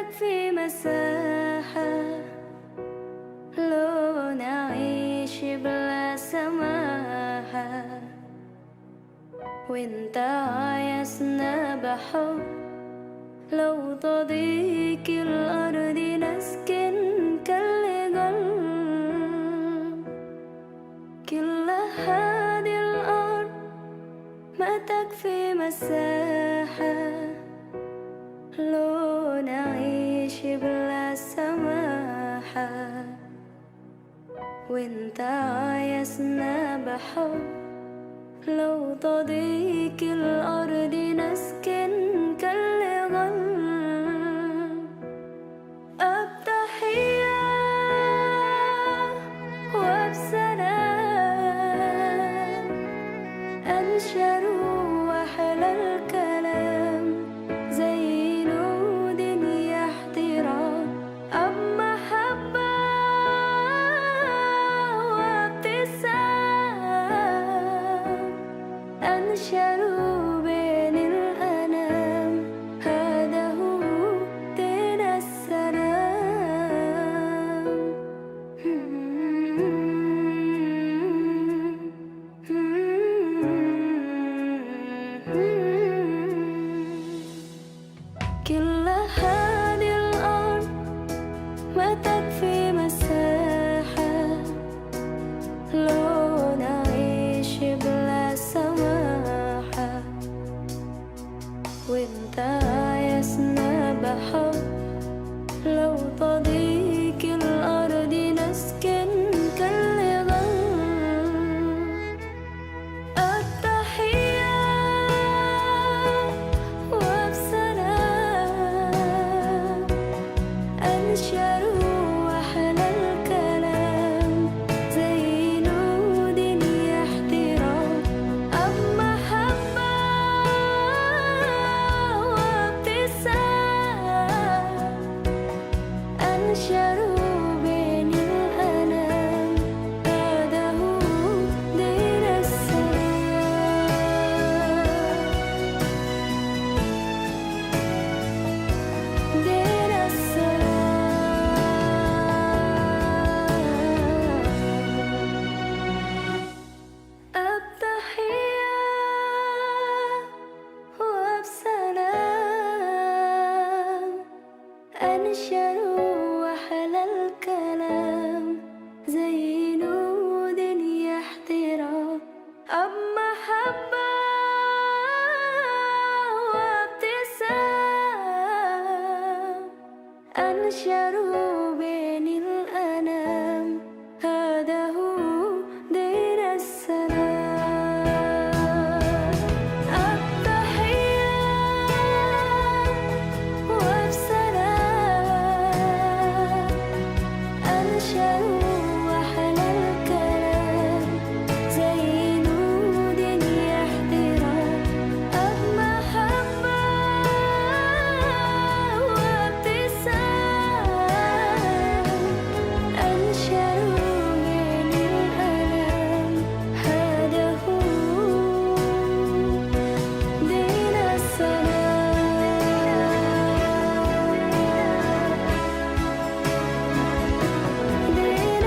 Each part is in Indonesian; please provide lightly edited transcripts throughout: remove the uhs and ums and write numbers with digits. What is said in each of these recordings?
تكفي مساحة لو نعيش بلا سماحة، وانت عايزنا بحب لو تضيق الأرض نسكن كالجل. كل هذه الأرض ما تكفي مساحة لو نعيش بلا سماحة، وانت عايزنا بحب لو تضيق الأرض نسكن كالغل. التحية وبسلام أنشر وحل الكلام زي نود يحترام، أب محبة وابتسام أنشروا بين الأنام. هذا هو دين السلام. كل هذه الأرض ما تكفي مساحة لو نعيش بلا سماحة، وانت عايزنا بحب لو تضيق الأرض نسكن كالغل. التحية وبسلام أنشروا وحل الكلام زي نود يحترام، أب محبة وابتسام أنشروا بين الأنام. هذا هو دين السلام. دين السلام. التحية وبسلام أنشروا وحل الكلام زي نود يحترام، أب محبة وابتسام أنشروا بين الأنام. هذا هو دين السلام. التحية وبسلام أنشروا وحل الكلام زي نود يحترام، أب محبة وابتسام أنشروا بين الأنام. هذا هو دين السلام. دين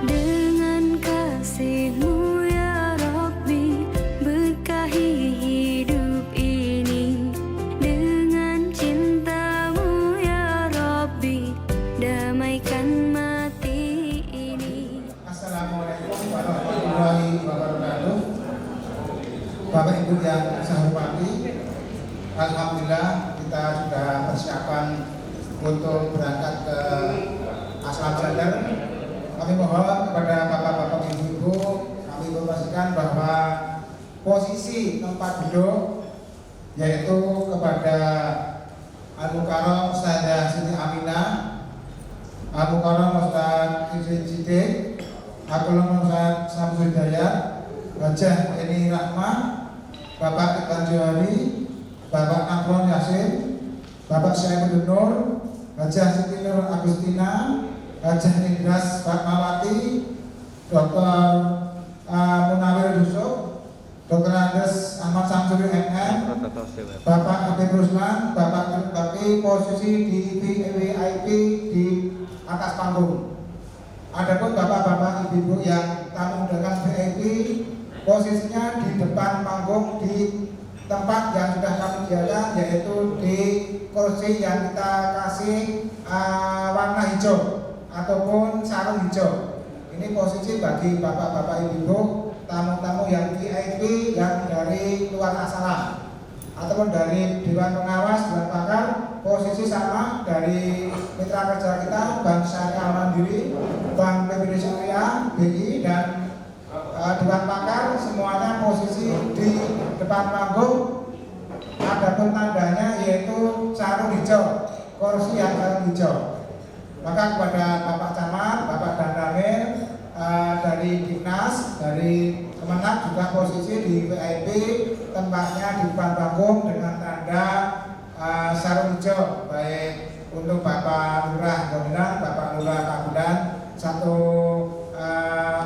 Dengan kasih-Mu ya Rabbi, berkahi hidup ini. Dengan cinta-Mu ya Rabbi, damaikan mati ini. Assalamualaikum warahmatullahi wabarakatuh. Bapak Ibu yang saya hormati, alhamdulillah kita sudah persiapan untuk berangkat ke Aslam Center. Kami mohon kepada bapak-bapak, ibu-ibu 4 beliau, yaitu kepada Al-Mukarram Ustazah Siti Aminah, Al-Mukarram Ustaz Izin Sidik, Al-Mukarram Ustaz Samsul Hidayat, Hajah Eni Rahmah, Bapak Iqbal Johari, Bapak Nakron Yasin, Bapak Syaiful Nur, Hajah Siti Nur Agustina, Hajah Indras Fatmawati, Dr. Munawir Yusuf, Dr. Andes Ahmad Samsuri MM, Bapak Habib Ruslan, Bapak Baki posisi di VIP di atas panggung. Adapun bapak-bapak ibu-ibu yang tamu undangan VIP posisinya di depan panggung di tempat yang sudah kami jalan, yaitu di kursi yang kita kasih warna hijau ataupun sarung hijau. Ini posisi bagi bapak-bapak ibu-ibu tamu-tamu yang VIP yang dari luar asalam ataupun dari Dewan Pengawas, Dewan Pakar, posisi sama dari mitra kerja kita, Bank Syariah Mandiri, Bank PBD Syariah, BI, dan Dewan Pakar, semuanya posisi di depan panggung. Adapun tandanya yaitu sarung hijau, kursi yang sarung hijau. Maka kepada Bapak Camat, Bapak Danramil, dari Dinas, dari Kemenag juga posisi di VIP, tempatnya di depan panggung dengan tanda sarung hijau, baik untuk Bapak Lurah Gondang, Bapak Lurah Pakudan, satu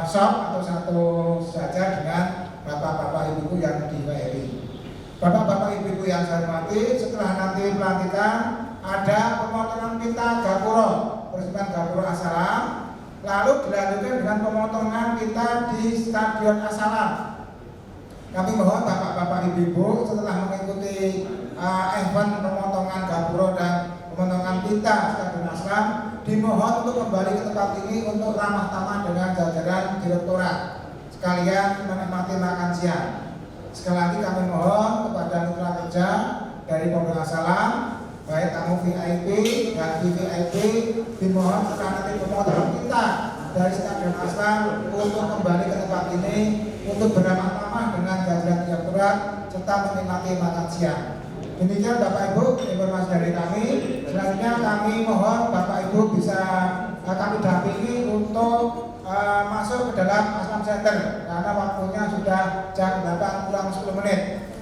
shop atau satu saja dengan bapak-bapak ibu-ibu yang di VIP. Bapak-bapak ibu-ibu yang saya hormati, setelah nanti pelantikan ada pemotongan pita gapura, peresmian gapura Asalam, lalu dilanjutkan dengan pemotongan pita di Stadion Asalam. Kami mohon bapak-bapak ibu-ibu setelah mengikuti event pemotongan gapura dan pemotongan pita Stadion Asalam, dimohon untuk kembali ke tempat ini untuk ramah tamah dengan jajaran direktorat sekalian menikmati makan siang. Sekali lagi kami mohon kepada mitra kerja dari Pondok Asalam, baik tamu VIP dan VVIP, dimohon setelah nanti pemotongan kita dari Stadion Asalam untuk kembali ke tempat ini untuk beramah tamah dengan jajaran direktorat serta menikmati makan siang. Demikian Bapak Ibu informasi dari kami. Selanjutnya kami mohon Bapak Ibu bisa kami dampingi untuk masuk ke dalam Aslam Center karena waktunya sudah jam 8 kurang 10 menit.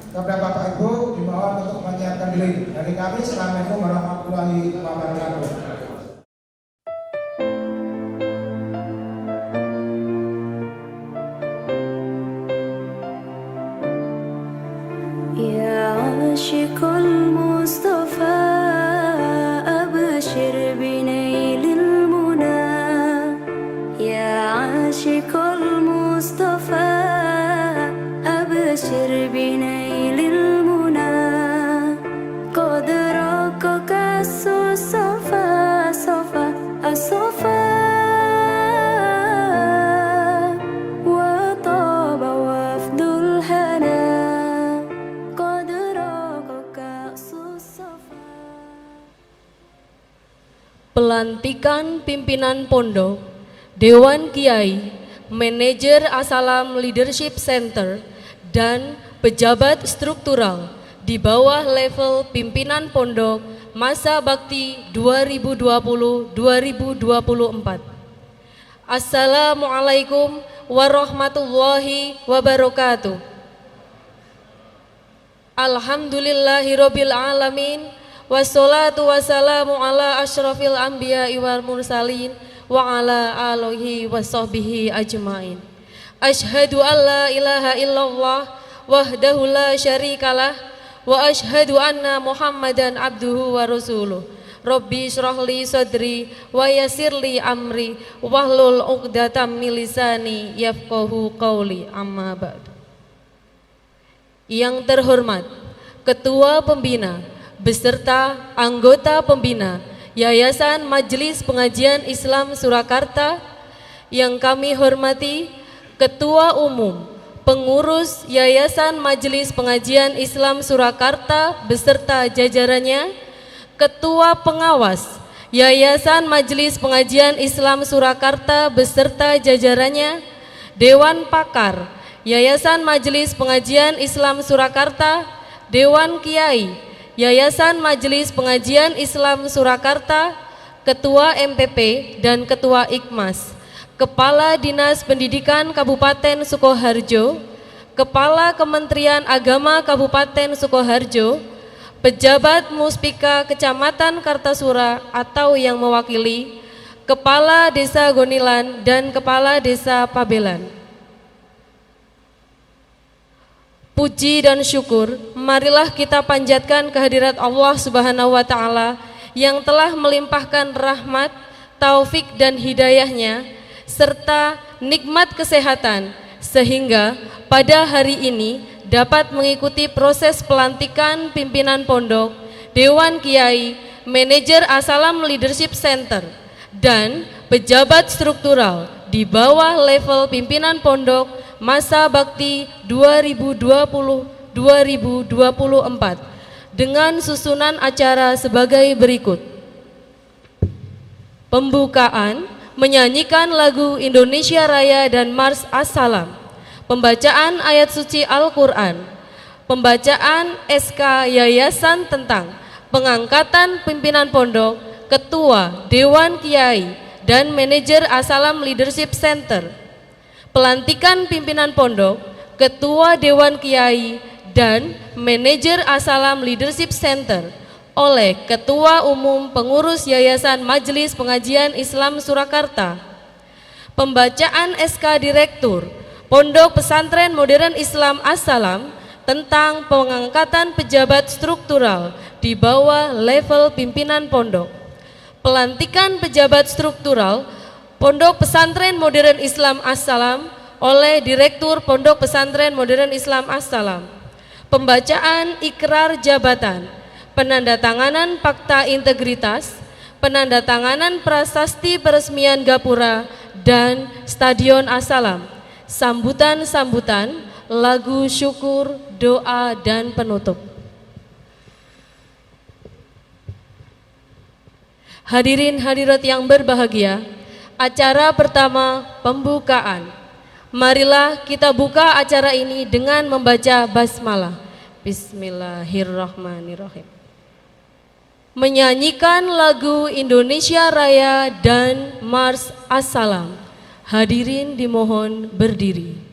Kepada Bapak Ibu dimohon untuk menyiapkan diri. Dari kami, Assalamualaikum warahmatullahi wabarakatuh. يا عاشق المصطفى أبشر بنيل المنى يا عاشق المصطفى أبشر بنيل المنى قد رقك الصفا صفا الصفا وطاب وفد الهنا قد رقك الصفا. Pelantikan pimpinan pondok, Dewan Kiai, Manajer Asalam Leadership Center, dan pejabat struktural di bawah level pimpinan pondok masa bakti 2020-2024. Assalamualaikum warahmatullahi wabarakatuh. Alhamdulillahirabbil alamin, wassalatu wassalamu ala asyrafil anbiya'i wal mursalin wa ala alihi wa sahbihi ajmain. Asyhadu an la ilaha illallah wahdahu la syarikalah wa asyhadu anna Muhammadan abduhu wa rasuluh. Rabbi shrah li sadri wa yassir li amri wahlul 'uqdatam min lisani yafqahu qawli, amma ba'du. Yang terhormat Ketua Pembina beserta anggota pembina Yayasan Majelis Pengajian Islam Surakarta, yang kami hormati Ketua Umum Pengurus Yayasan Majelis Pengajian Islam Surakarta beserta jajarannya, Ketua Pengawas Yayasan Majelis Pengajian Islam Surakarta beserta jajarannya, Dewan Pakar Yayasan Majelis Pengajian Islam Surakarta, Dewan Kiai, Yayasan Majelis Pengajian Islam Surakarta, Ketua MPP dan Ketua Ikmas, Kepala Dinas Pendidikan Kabupaten Sukoharjo, Kepala Kementerian Agama Kabupaten Sukoharjo, pejabat Muspika Kecamatan Kartasura atau yang mewakili, Kepala Desa Gonilan dan Kepala Desa Pabelan. Puji dan syukur marilah kita panjatkan kehadirat Allah Subhanahu wa taala yang telah melimpahkan rahmat, taufik dan hidayahnya serta nikmat kesehatan sehingga pada hari ini dapat mengikuti proses pelantikan pimpinan pondok, Dewan Kiai, Manajer Asalam Leadership Center, dan pejabat struktural di bawah level pimpinan pondok masa bakti 2020-2024 dengan susunan acara sebagai berikut. Pembukaan menyanyikan lagu Indonesia Raya dan Mars As-Salam, pembacaan ayat suci Al-Quran, pembacaan SK Yayasan tentang pengangkatan pimpinan pondok, Ketua Dewan Kiai dan Manajer Asalam Leadership Center, pelantikan pimpinan pondok, Ketua Dewan Kiai dan Manajer Asalam Leadership Center oleh Ketua Umum Pengurus Yayasan Majelis Pengajian Islam Surakarta, pembacaan SK Direktur Pondok Pesantren Modern Islam As-Salam tentang pengangkatan pejabat struktural di bawah level pimpinan pondok, pelantikan pejabat struktural Pondok Pesantren Modern Islam As-Salam oleh Direktur Pondok Pesantren Modern Islam As-Salam, pembacaan ikrar jabatan, penandatanganan fakta integritas, penandatanganan prasasti peresmian Gapura dan Stadion As-Salam, sambutan-sambutan, lagu syukur, doa dan penutup. Hadirin hadirat yang berbahagia, acara pertama pembukaan. Marilah kita buka acara ini dengan membaca basmalah. Bismillahirrahmanirrahim. Menyanyikan lagu Indonesia Raya dan Mars As-Salam. Hadirin dimohon berdiri.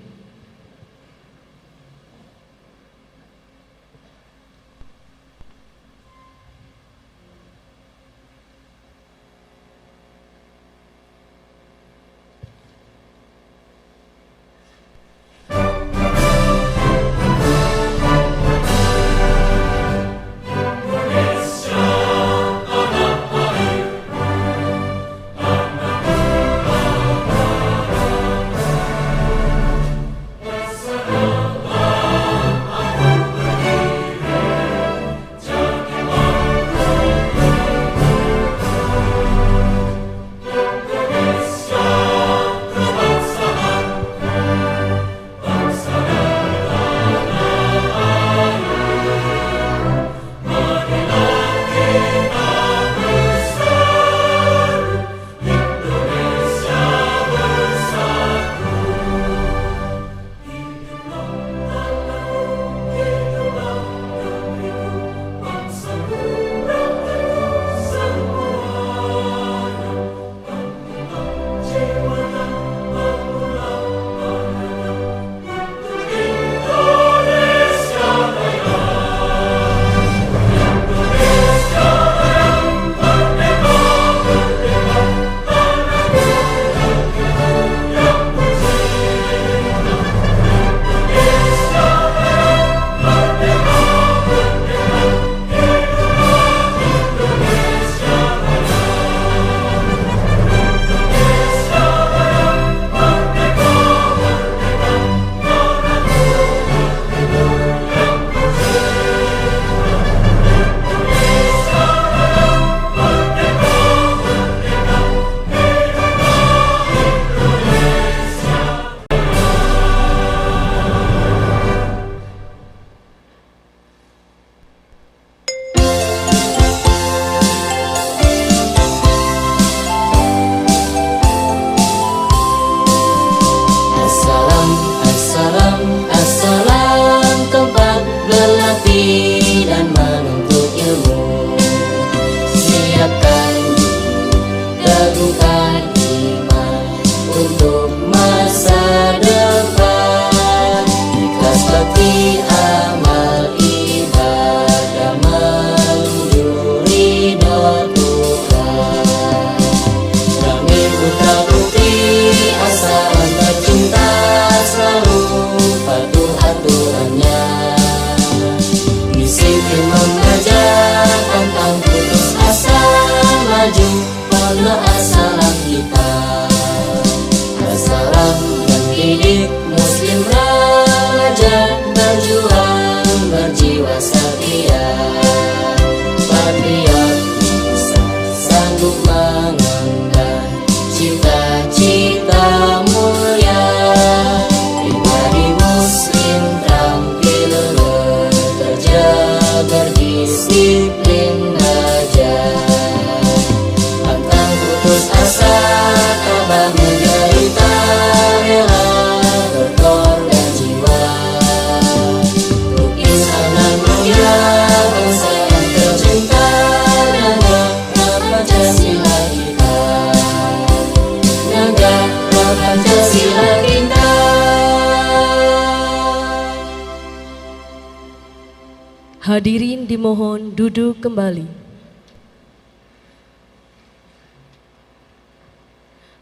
Hadirin dimohon duduk kembali.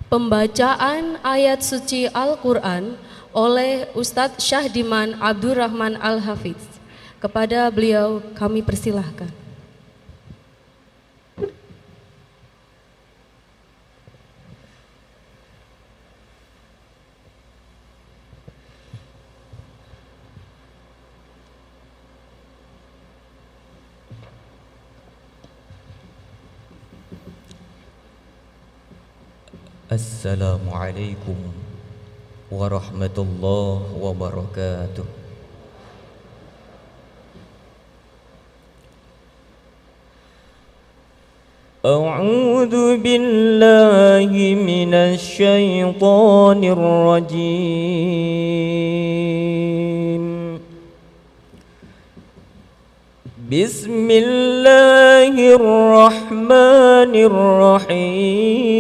Pembacaan ayat suci Al-Quran oleh Ustadz Syahdiman Abdurrahman Al-Hafiz. Kepada beliau kami persilahkan. Assalamualaikum warahmatullahi wabarakatuh. A'udzu billahi minasy syaithanir rajim. Bismillahirrahmanirrahim.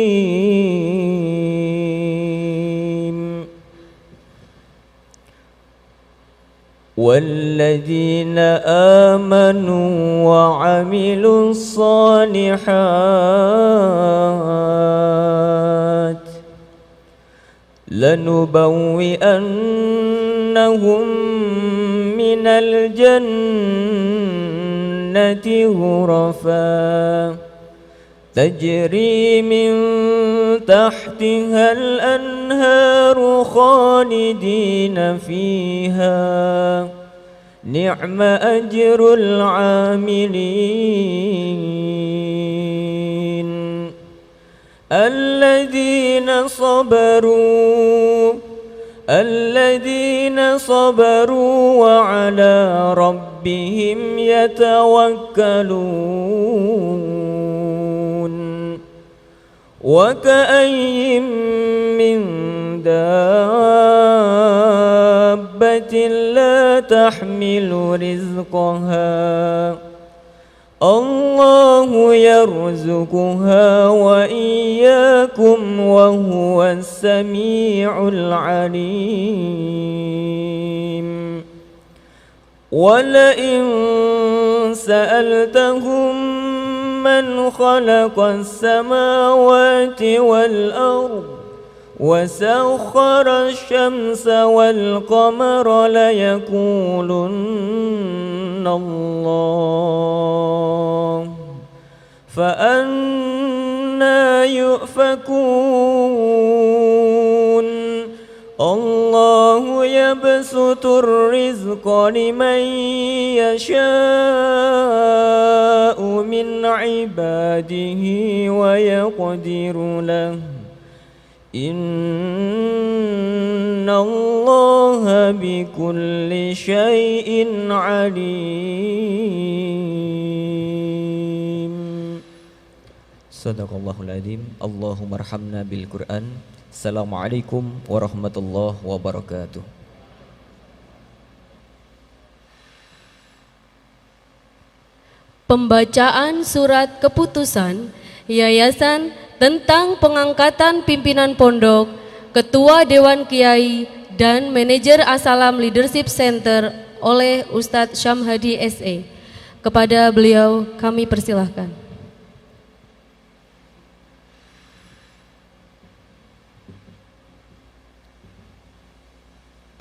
والذين آمنوا وعملوا الصالحات لنبوئنهم من الجنة غرفا تجري من تحتها الأنهار خالدين فيها نعم أجر العاملين الذين صبروا وعلى ربهم يتوكلون وكأي من دابة لا تحمل رزقها الله يرزقها وإياكم وهو السميع العليم ولئن سألتهم من خلق السماوات والأرض وسخر الشمس والقمر ليقولن الله فأنى يؤفكون الله يبسط الرزق لمن يشاء من عباده ويقدر له إن الله بكل شيء عليم. Sadaqallahul Adzim. Allahumma arhamna bil Qur'an. Assalamualaikum warahmatullahi wabarakatuh. Pembacaan surat keputusan Yayasan tentang pengangkatan pimpinan pondok, Ketua Dewan Kiai dan Manajer As-Salam Leadership Center oleh Ustadz Syamhadi SE. Kepada beliau kami persilahkan.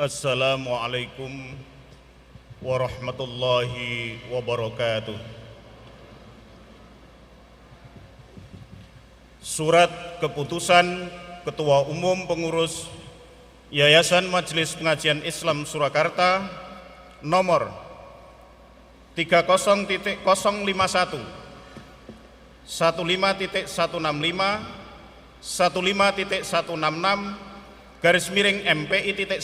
Assalamualaikum warahmatullahi wabarakatuh. Surat keputusan Ketua Umum Pengurus Yayasan Majelis Pengajian Islam Surakarta nomor 30.051 15.165 15.166 garis miring MPI.1.2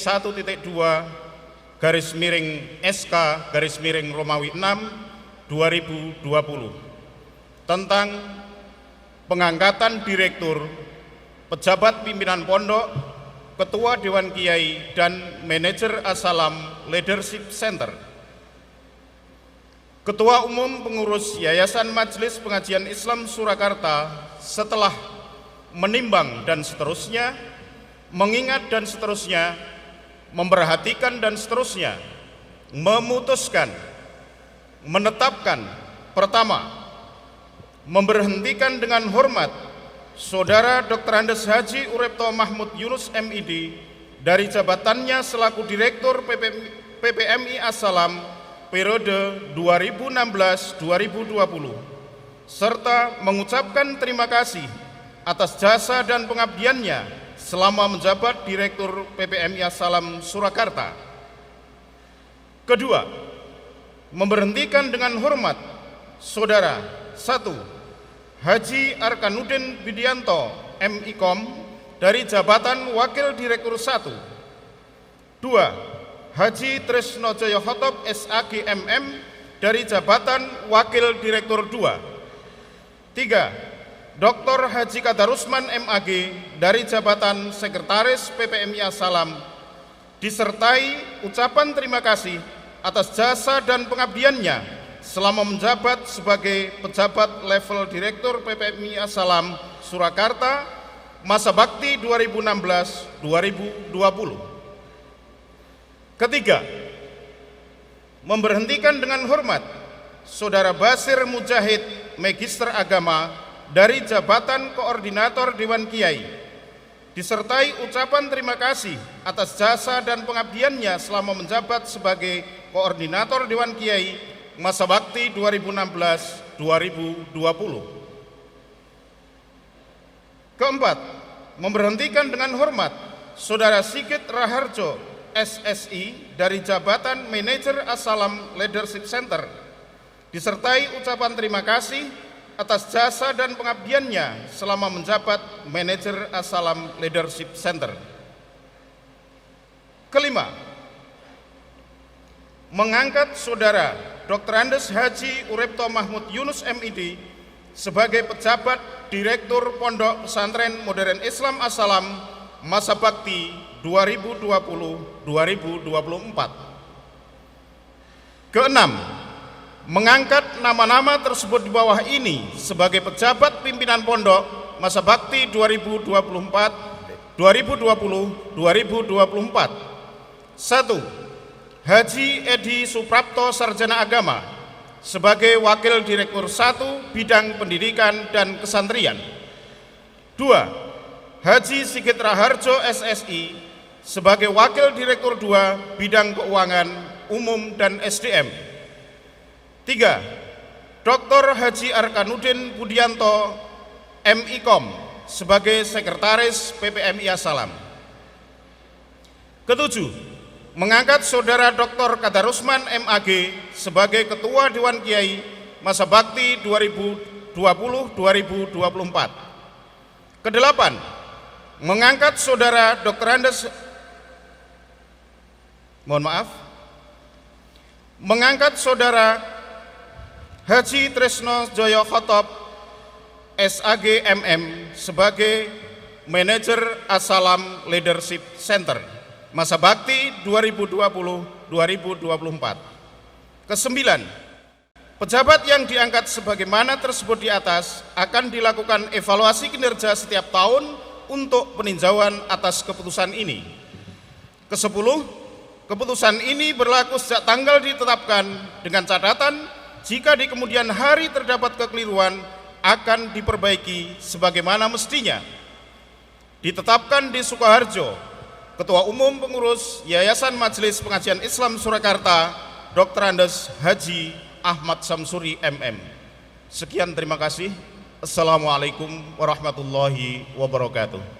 garis miring SK garis miring Romawi 6 2020 tentang pengangkatan direktur, pejabat pimpinan pondok, ketua Dewan Kiai dan manajer As-Salam Leadership Center. Ketua Umum Pengurus Yayasan Majelis Pengajian Islam Surakarta setelah menimbang dan seterusnya, mengingat dan seterusnya, memperhatikan dan seterusnya, memutuskan menetapkan: pertama, memberhentikan dengan hormat Saudara Dr. Andes Haji Uripto Mahmud Yunus MID dari jabatannya selaku Direktur PPMI As-Salam periode 2016-2020, serta mengucapkan terima kasih atas jasa dan pengabdiannya selama menjabat Direktur PPMI As-Salam Surakarta. Kedua, memberhentikan dengan hormat Saudara 1. Haji Arkanuddin Widianto MIkom dari jabatan Wakil Direktur 1. 2. Haji Tresno Joyo Khotob SAG MM dari jabatan Wakil Direktur 2. 3. Dr. Haji Kadarusman MAG dari jabatan Sekretaris PPMI As-Salam, disertai ucapan terima kasih atas jasa dan pengabdiannya selama menjabat sebagai pejabat level Direktur PPMI As-Salam Surakarta masa bakti 2016-2020. Ketiga, memberhentikan dengan hormat Saudara Basir Mujahid Magister Agama dari jabatan Koordinator Dewan Kiai, disertai ucapan terima kasih atas jasa dan pengabdiannya selama menjabat sebagai Koordinator Dewan Kiai masa bakti 2016-2020. Keempat, memberhentikan dengan hormat Saudara Sigit Raharjo SSI dari jabatan Manajer As-Salam Leadership Center, disertai ucapan terima kasih atas jasa dan pengabdiannya selama menjabat Manajer As-Salam Leadership Center. Kelima, mengangkat Saudara Dr. Andes Haji Uripto Mahmud Yunus MID sebagai pejabat Direktur Pondok Pesantren Modern Islam As-Salam masa bakti 2020-2024. Keenam, mengangkat nama-nama tersebut di bawah ini sebagai pejabat pimpinan pondok masa bakti 2020-2024. 1. Haji Edi Suprapto Sarjana Agama sebagai Wakil Direktur 1 Bidang Pendidikan dan Kesantrian. 2. Haji Sigit Raharjo SSI sebagai Wakil Direktur 2 Bidang Keuangan Umum dan SDM. 3. Dr. Haji Arkanuddin Widianto MIkom sebagai Sekretaris PPMI As-Salam. Ketujuh, mengangkat Saudara Dr. Kadarusman MAG sebagai Ketua Dewan Kiai masa bakti 2020-2024. Kedelapan, mengangkat Saudara Dr. Andes mengangkat Saudara Haji Tresno Joyo Khotob SAG MM sebagai Manajer As-Salam Leadership Center masa bakti 2020-2024. Kesembilan, pejabat yang diangkat sebagaimana tersebut di atas akan dilakukan evaluasi kinerja setiap tahun untuk peninjauan atas keputusan ini. Kesepuluh, keputusan ini berlaku sejak tanggal ditetapkan, dengan catatan jika di kemudian hari terdapat kekeliruan akan diperbaiki sebagaimana mestinya. Ditetapkan di Sukoharjo, Ketua Umum Pengurus Yayasan Majelis Pengajian Islam Surakarta, Dr. Andes Haji Ahmad Samsuri MM. Sekian, terima kasih. Assalamualaikum warahmatullahi wabarakatuh.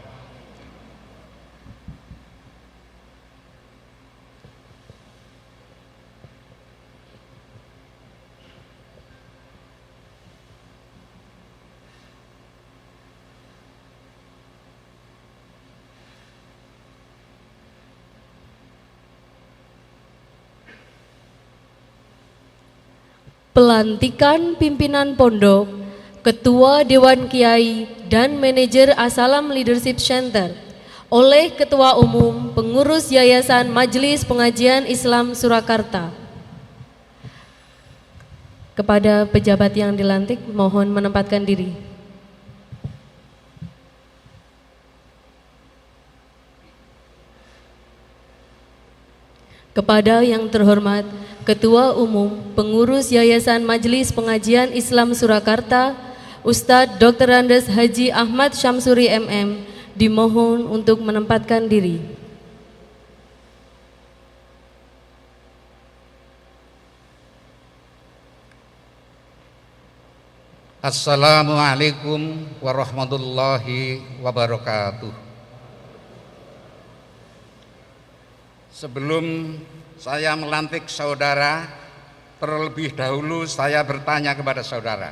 Pelantikan pimpinan pondok, Ketua Dewan Kiai dan Manajer As-Salam Leadership Center oleh Ketua Umum Pengurus Yayasan Majelis Pengajian Islam Surakarta. Kepada pejabat yang dilantik, mohon menempatkan diri. Kepada yang terhormat Ketua Umum Pengurus Yayasan Majelis Pengajian Islam Surakarta, Ustadz Dr. Andes Haji Ahmad Syamsuri MM, dimohon untuk menempatkan diri. Assalamualaikum warahmatullahi wabarakatuh. Sebelum saya melantik saudara, terlebih dahulu saya bertanya kepada saudara.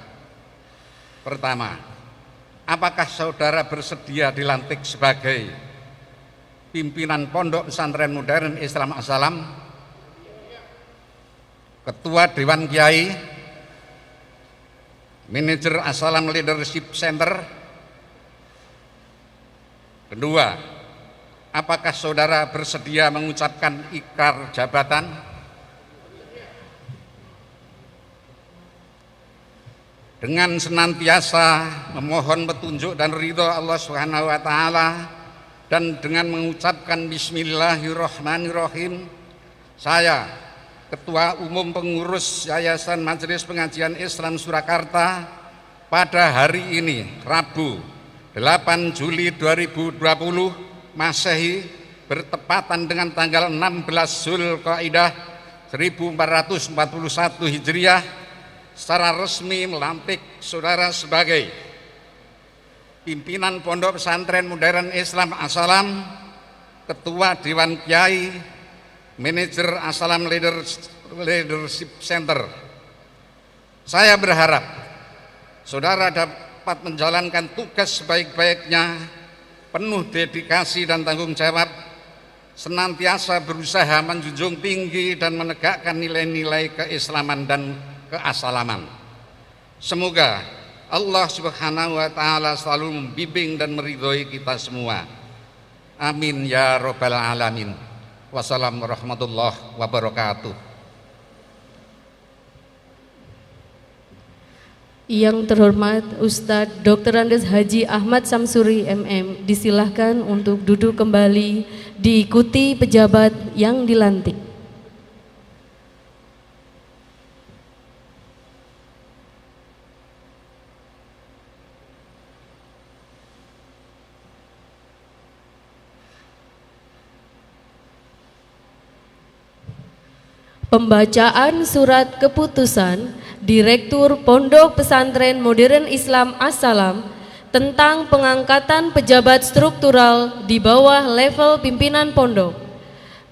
Pertama, apakah saudara bersedia dilantik sebagai pimpinan Pondok Pesantren Modern Islam As-Salam, Ketua Dewan Kiai, Manajer As-Salam Leadership Center? Kedua, apakah saudara bersedia mengucapkan ikrar jabatan? Dengan senantiasa memohon petunjuk dan ridho Allah Subhanahu wa taala dan dengan mengucapkan bismillahirrahmanirrahim, saya Ketua Umum Pengurus Yayasan Majelis Pengajian Islam Surakarta pada hari ini, Rabu 8 Juli 2020 Masehi, bertepatan dengan tanggal 16 Zulqa'dah 1441 Hijriah, secara resmi melantik saudara sebagai pimpinan Pondok Pesantren Modern Islam As-Salam, Ketua Dewan Kiai, Manajer As-Salam Leadership Center. Saya berharap saudara dapat menjalankan tugas sebaik-baiknya, penuh dedikasi dan tanggung jawab, senantiasa berusaha menjunjung tinggi dan menegakkan nilai-nilai keislaman dan keasalaman. Semoga Allah Subhanahu wa taala selalu membimbing dan meridhoi kita semua. Amin ya rabbal alamin. Wassalamualaikum warahmatullahi wabarakatuh. Yang terhormat Ustadz Dr. Andes Haji Ahmad Syamsuri MM, disilahkan untuk duduk kembali diikuti pejabat yang dilantik. Pembacaan surat keputusan Direktur Pondok Pesantren Modern Islam As-Salam tentang pengangkatan pejabat struktural di bawah level pimpinan pondok.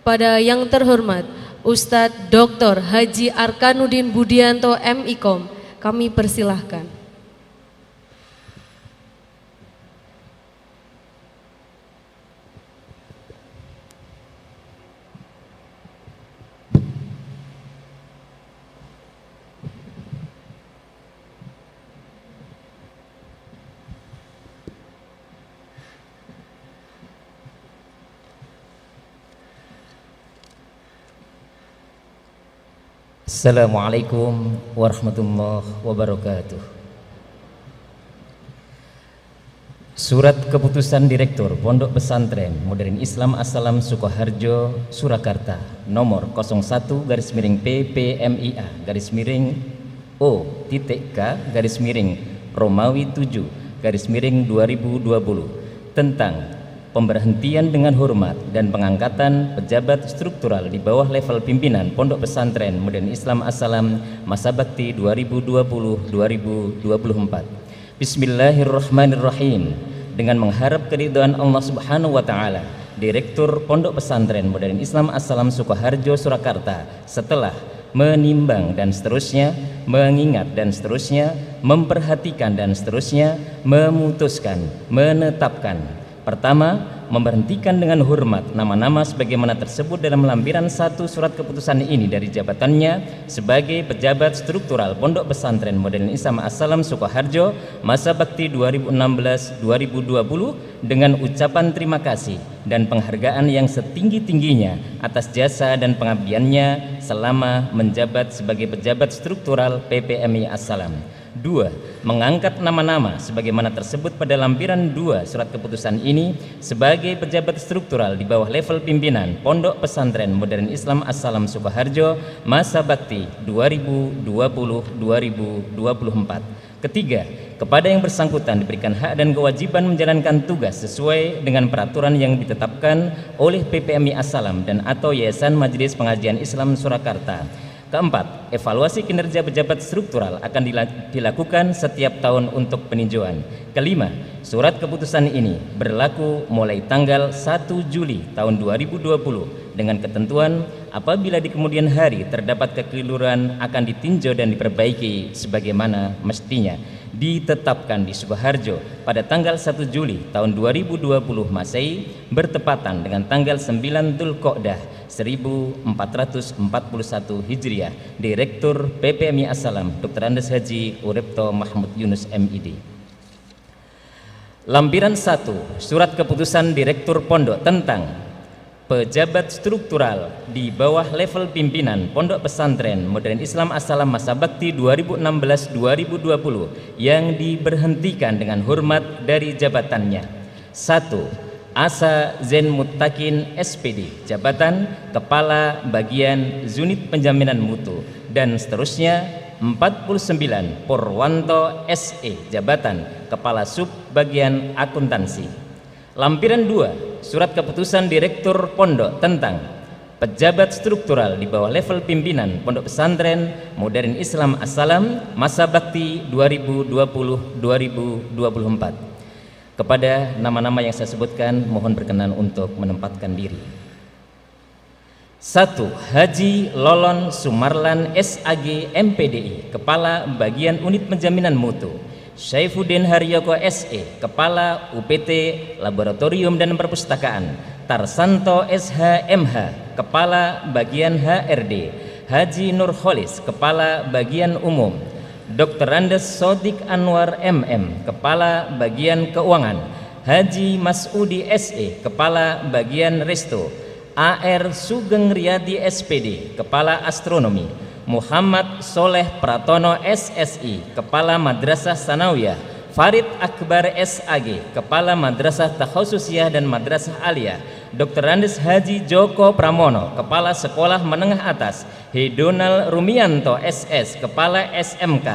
Pada yang terhormat Ustadz Dr. Haji Arkanuddin Budianto MIkom, kami persilahkan. Assalamualaikum warahmatullahi wabarakatuh. Surat keputusan Direktur Pondok Pesantren Modern Islam As-Salam Sukoharjo Surakarta nomor 01-PPMIA-O.K-Romawi 7-2020 tentang pemberhentian dengan hormat dan pengangkatan pejabat struktural di bawah level pimpinan Pondok Pesantren Modern Islam As-Salam masa bakti 2020-2024. Bismillahirrahmanirrahim. Dengan mengharap keridhaan Allah Subhanahu wa taala, Direktur Pondok Pesantren Modern Islam As-Salam Sukoharjo Surakarta setelah menimbang dan seterusnya, mengingat dan seterusnya, memperhatikan dan seterusnya, memutuskan, menetapkan. Pertama, memberhentikan dengan hormat nama-nama sebagaimana tersebut dalam lampiran 1 surat keputusan ini dari jabatannya sebagai pejabat struktural Pondok Pesantren Modern Islam As-Salam Sukoharjo masa bakti 2016-2020 dengan ucapan terima kasih dan penghargaan yang setinggi-tingginya atas jasa dan pengabdiannya selama menjabat sebagai pejabat struktural PPMI As-Salam. 2. Mengangkat nama-nama sebagaimana tersebut pada lampiran 2 surat keputusan ini sebagai pejabat struktural di bawah level pimpinan Pondok Pesantren Modern Islam As-Salam Sukoharjo masa bakti 2020-2024. Ketiga, kepada yang bersangkutan diberikan hak dan kewajiban menjalankan tugas sesuai dengan peraturan yang ditetapkan oleh PPMI As-Salam dan atau Yayasan Majelis Pengajian Islam Surakarta. Keempat, evaluasi kinerja pejabat struktural akan dilakukan setiap tahun untuk peninjauan. Kelima, surat keputusan ini berlaku mulai tanggal 1 Juli tahun 2020 dengan ketentuan apabila di kemudian hari terdapat kekeliruan akan ditinjau dan diperbaiki sebagaimana mestinya. Ditetapkan di Sukoharjo pada tanggal 1 Juli tahun 2020 Masehi bertepatan dengan tanggal 9 Dzulqa'dah 1441 Hijriah. Direktur PPMI As-Salam Dr. Andes Haji Uripto Mahmud Yunus MID. Lampiran 1 Surat Keputusan Direktur Pondok tentang pejabat struktural di bawah level pimpinan Pondok Pesantren Modern Islam As-Salam masa bakti 2016-2020 yang diberhentikan dengan hormat dari jabatannya. 1. Asa Zen Muttaqin SPD, jabatan Kepala Bagian Zunit Penjaminan Mutu, dan seterusnya. 49. Purwanto SE, jabatan Kepala Sub Bagian Akuntansi. Lampiran 2 Surat Keputusan Direktur Pondok tentang pejabat struktural di bawah level pimpinan Pondok Pesantren Modern Islam As-Salam masa bakti 2020-2024. Kepada nama-nama yang saya sebutkan mohon berkenan untuk menempatkan diri. 1. Haji Lolon Sumarlan SAG MPDI, Kepala Bagian Unit Penjaminan Mutu. Syaifuddin Haryoko SE, Kepala UPT Laboratorium dan Perpustakaan. Tarsanto SHMH, Kepala Bagian HRD. Haji Nurholis, Kepala Bagian Umum. Dr. Andes Sodik Anwar MM, Kepala Bagian Keuangan. Haji Masudi SE, Kepala Bagian Resto. AR Sugeng Riyadi SPD, Kepala Astronomi. Muhammad Soleh Pratono SSI, Kepala Madrasah Sanawiyah. Farid Akbar SAG, Kepala Madrasah Takhususiyah dan Madrasah Aliyah. Dr. Andes Haji Joko Pramono, Kepala Sekolah Menengah Atas. Hedonal Rumianto SS, Kepala SMK.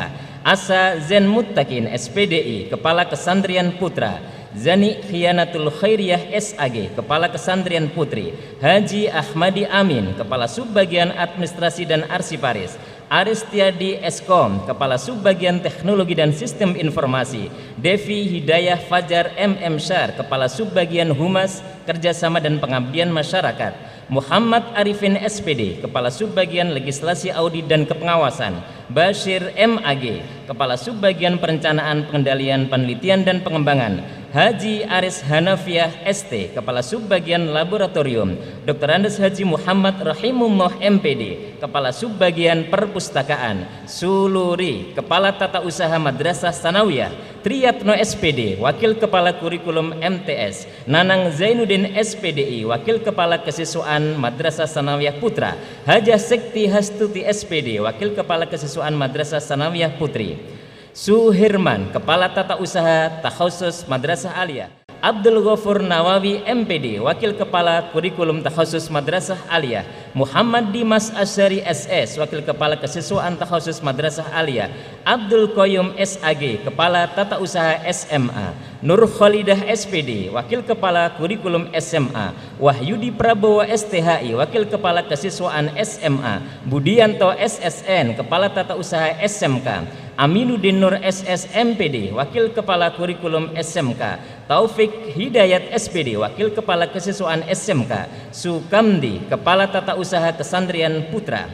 Asa Zen Muttaqin SPDI, Kepala Kesandrian Putra. Zani Khianatul Khairiyah SAG, Kepala Kesandrian Putri. Haji Ahmadi Amin, Kepala Subbagian Administrasi dan Arsiparis. Aristiadi Eskom, Kepala Subbagian Teknologi dan Sistem Informasi. Devi Hidayah Fajar MM Syar, Kepala Subbagian Humas, Kerjasama dan Pengabdian Masyarakat. Muhammad Arifin SPD, Kepala Subbagian Legislasi Audit dan Kepengawasan. Bashir MAG, Kepala Subbagian Perencanaan Pengendalian Penelitian dan Pengembangan. Haji Aris Hanafiah ST, Kepala Subbagian Laboratorium. Dr. Andes Haji Muhammad Rahimullah MPD, Kepala Subbagian Perpustakaan. Suluri, Kepala Tata Usaha Madrasah Sanawiyah. Triyatno SPD, Wakil Kepala Kurikulum MTS. Nanang Zainuddin SPDI, Wakil Kepala Kesiswaan Madrasah Sanawiyah Putra. Hajah Sekti Hastuti SPD, Wakil Kepala Kesiswaan Madrasah Sanawiyah Putri. Suhirman, Kepala Tata Usaha Takhusus Madrasah Aliyah. Abdul Ghafur Nawawi MPD, Wakil Kepala Kurikulum Takhusus Madrasah Aliyah. Muhammad Dimas Asyari SS, Wakil Kepala Kesiswaan Takhusus Madrasah Aliyah. Abdul Qayyum SAG, Kepala Tata Usaha SMA. Nur Khalidah SPD, Wakil Kepala Kurikulum SMA. Wahyudi Prabowo STHI, Wakil Kepala Kesiswaan SMA. Budianto SSN, Kepala Tata Usaha SMK. Aminuddin Nur SS MPD, Wakil Kepala Kurikulum SMK. Taufik Hidayat SPD, Wakil Kepala Kesiswaan SMK. Sukamdi, Kepala Tata Usaha Kesandrian Putra.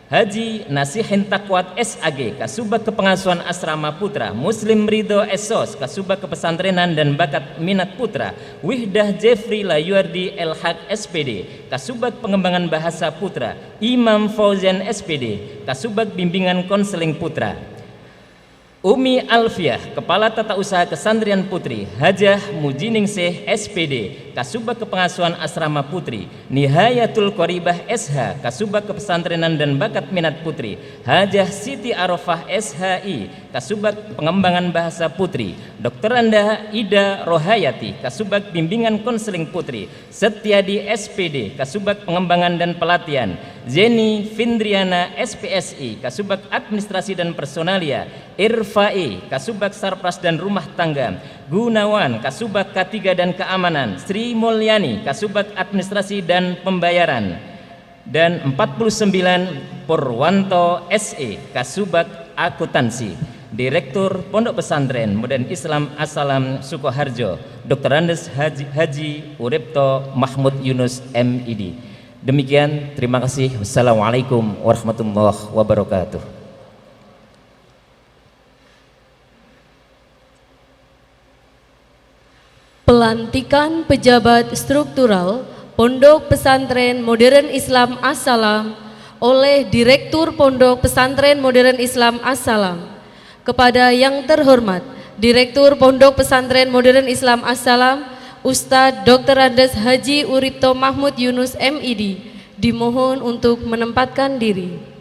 Haji Nasihin Takwat SAG, Kasubag Kepengasuhan Asrama Putra. Muslim Ridho Esos, Kasubag Kepesantrenan dan Bakat Minat Putra. Wihdah Jeffrey Layuardi LHaq SPD, Kasubag Pengembangan Bahasa Putra. Imam Fauzan SPD, Kasubag Bimbingan Konseling Putra. Umi Alfiah, Kepala Tata Usaha Kesantrian Putri, Hajah Mujiningsih SPD, Kasubag Kepengasuhan Asrama Putri, Nihayatul Qoribah SH, Kasubag Kepesantrenan dan Bakat Minat Putri, Hajah Siti Arofah SHI, Kasubag Pengembangan Bahasa Putri, Dr. Anda Ida Rohayati, Kasubag Bimbingan Konseling Putri, Setiadi SPD, Kasubag Pengembangan dan Pelatihan, Zeni Findriana SPSI, Kasubag Administrasi dan Personalia, Irfai, Kasubag Sarpras dan Rumah Tangga, Gunawan, Kasubag K3 dan Keamanan, Sri Mulyani, Kasubag Administrasi dan Pembayaran, dan 49 Purwanto SE, Kasubag Akuntansi. Direktur Pondok Pesantren Modern Islam As-Salam Sukoharjo, Dr. Andes Haji Uripto Mahmud Yunus MID. Demikian, terima kasih. Wassalamualaikum warahmatullahi wabarakatuh. Pelantikan pejabat struktural Pondok Pesantren Modern Islam As-Salam oleh Direktur Pondok Pesantren Modern Islam As-Salam. Kepada yang terhormat Direktur Pondok Pesantren Modern Islam As-Salam, Ustadz Dr. Andes Haji Uripto Mahmud Yunus MID, dimohon untuk menempatkan diri.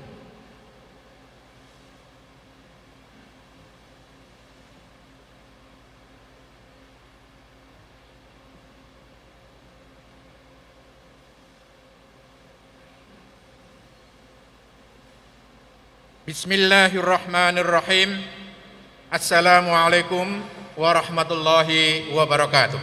Bismillahirrahmanirrahim. Assalamualaikum warahmatullahi wabarakatuh.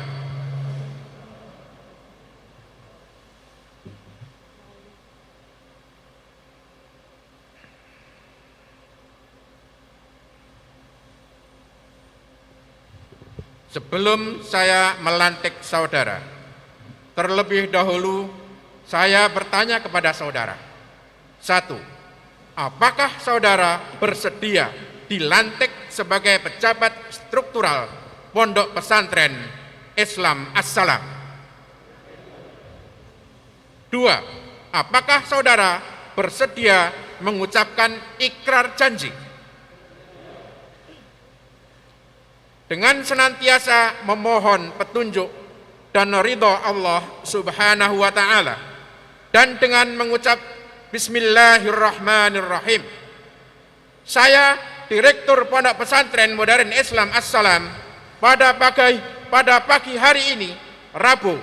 Sebelum saya melantik saudara, terlebih dahulu saya bertanya kepada saudara. 1. Apakah saudara bersedia dilantik sebagai pejabat struktural Pondok Pesantren Islam As-Salam? 2. Apakah saudara bersedia mengucapkan ikrar janji dengan senantiasa memohon petunjuk dan ridha Allah Subhanahu wa Ta'ala, dan dengan mengucap Bismillahirrahmanirrahim, saya Direktur Pondok Pesantren Modern Islam As-Salam pada pagi hari ini, Rabu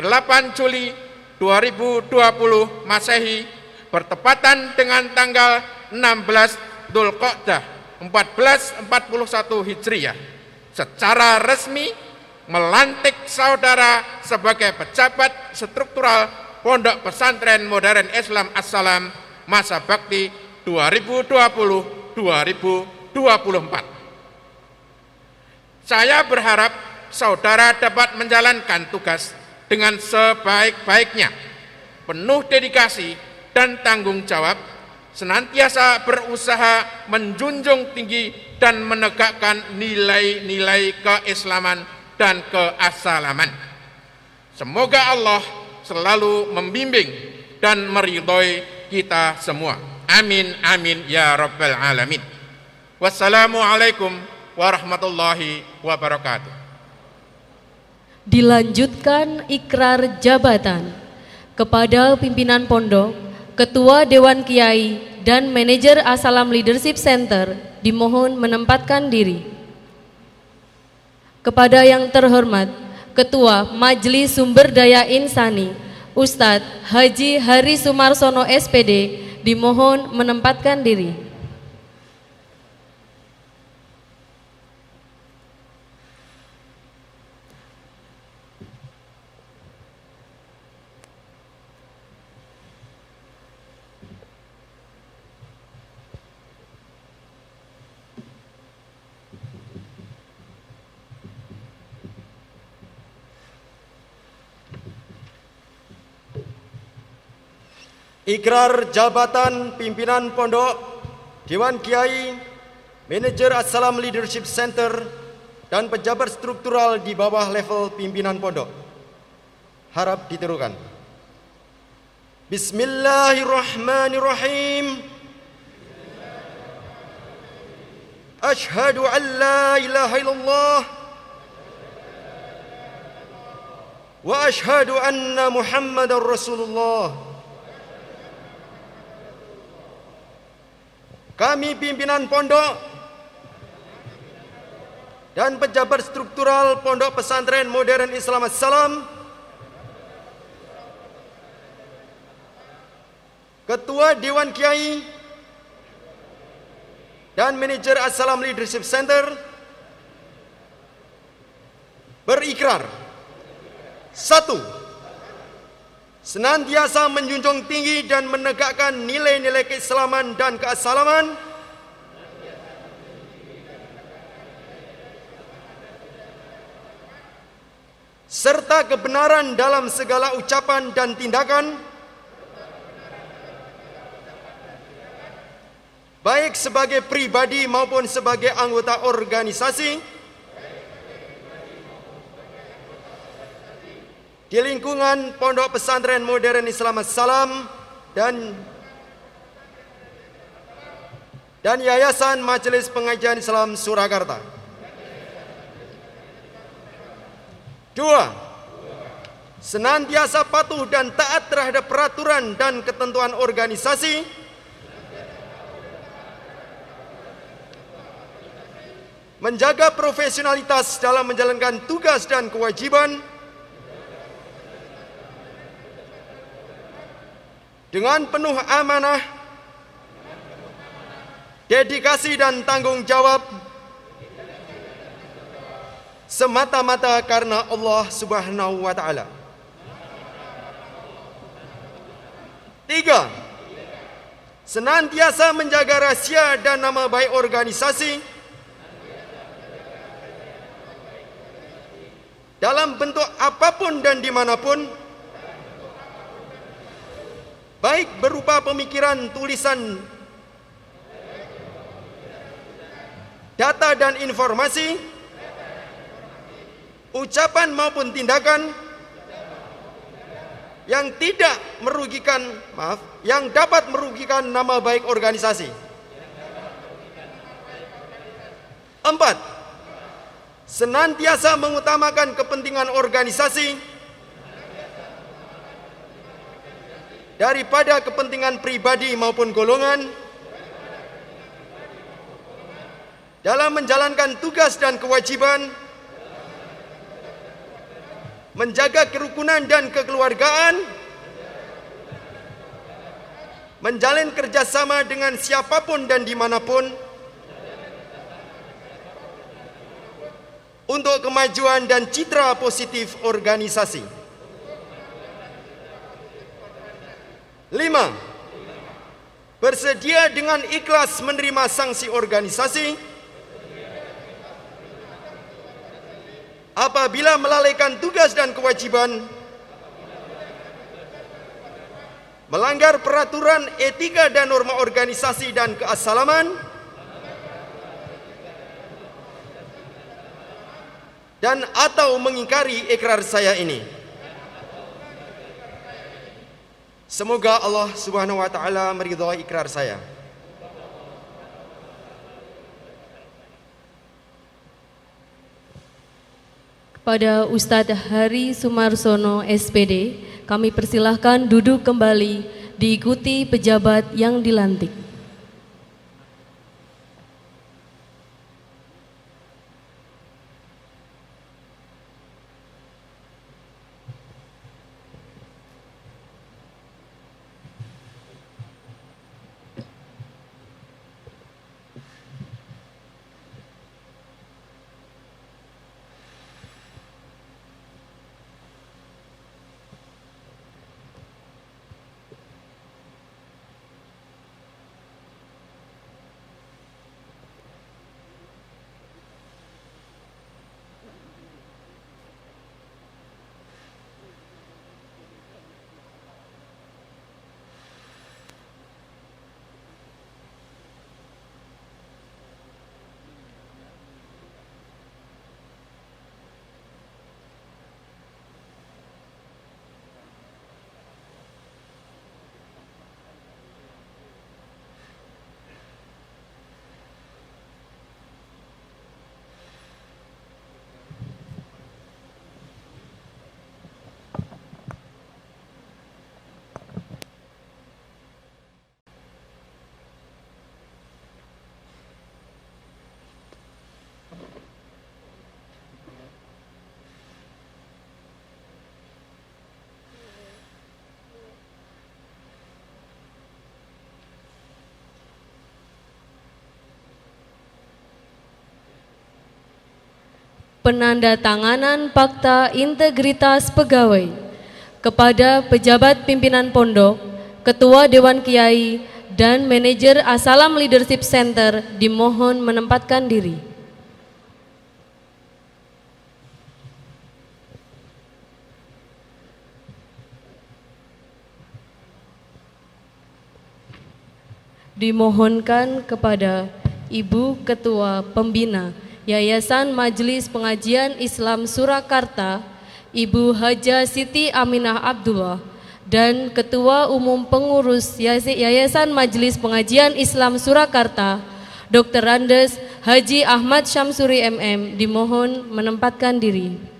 8 Juli 2020 Masehi, bertepatan dengan tanggal 16 Dzulqa'dah 1441 Hijriah, secara resmi melantik saudara sebagai pejabat struktural Pondok Pesantren Modern Islam As-Salam masa bakti 2020-2024. Saya berharap saudara dapat menjalankan tugas dengan sebaik-baiknya, penuh dedikasi dan tanggung jawab, senantiasa berusaha menjunjung tinggi dan menegakkan nilai-nilai keislaman dan keasalaman. Semoga Allah selalu membimbing dan meridhoi kita semua. Amin amin ya rabbal alamin. Wassalamualaikum warahmatullahi wabarakatuh. Dilanjutkan ikrar jabatan kepada pimpinan pondok, Ketua Dewan Kiai dan Manajer As-Salam Leadership Center, dimohon menempatkan diri. Kepada yang terhormat Ketua Majelis Sumber Daya Insani, Ustadz Haji Hari Sumarsono SPD, dimohon menempatkan diri. Ikrar jabatan pimpinan pondok, Dewan Kiai, Manajer As-Salam Leadership Center, dan pejabat struktural di bawah level pimpinan pondok. Harap ditirukan. Bismillahirrahmanirrahim. أشهد أن لا إله إلا الله وأشهد أن محمد رسول الله. Kami pimpinan pondok dan pejabat struktural Pondok Pesantren Modern Islam Assalam, Ketua Dewan Kiai dan manajer Assalam Leadership Center berikrar: 1. Senantiasa menjunjung tinggi dan menegakkan nilai-nilai keislaman dan keassalaman, serta kebenaran dalam segala ucapan dan tindakan, baik sebagai pribadi maupun sebagai anggota organisasi di lingkungan Pondok Pesantren Modern Islam Assalam dan Yayasan Majelis Pengajian Islam Surakarta. 2. Senantiasa patuh dan taat terhadap peraturan dan ketentuan organisasi, menjaga profesionalitas dalam menjalankan tugas dan kewajiban, dengan penuh amanah, dedikasi dan tanggung jawab, semata-mata karena Allah Subhanahu wa Ta'ala. 3. Senantiasa menjaga rahasia dan nama baik organisasi dalam bentuk apapun dan dimanapun, baik berupa pemikiran, tulisan, data dan informasi, ucapan maupun tindakan yang dapat merugikan nama baik organisasi. 4. Senantiasa mengutamakan kepentingan organisasi daripada kepentingan pribadi maupun golongan dalam menjalankan tugas dan kewajiban, menjaga kerukunan dan kekeluargaan, menjalin kerjasama dengan siapapun dan dimanapun untuk kemajuan dan citra positif organisasi. 5. Bersedia dengan ikhlas menerima sanksi organisasi apabila melalaikan tugas dan kewajiban, melanggar peraturan etika dan norma organisasi dan keassalaman, dan atau mengingkari ikrar saya ini. Semoga Allah Subhanahu wa Ta'ala meridhai ikrar saya. Kepada Ustadz Hari Sumarsono SPD, kami persilahkan duduk kembali diikuti pejabat yang dilantik. penandatanganan fakta integritas pegawai kepada pejabat pimpinan pondok, ketua Dewan Kiai, dan manajer As-Salam Leadership Center dimohon menempatkan diri. Dimohonkan kepada Ibu Ketua Pembina Yayasan Majelis Pengajian Islam Surakarta, Ibu Haja Siti Aminah Abdullah, dan Ketua Umum Pengurus Yayasan Majelis Pengajian Islam Surakarta, Dr. Andes Haji Ahmad Syamsuri MM, dimohon menempatkan diri.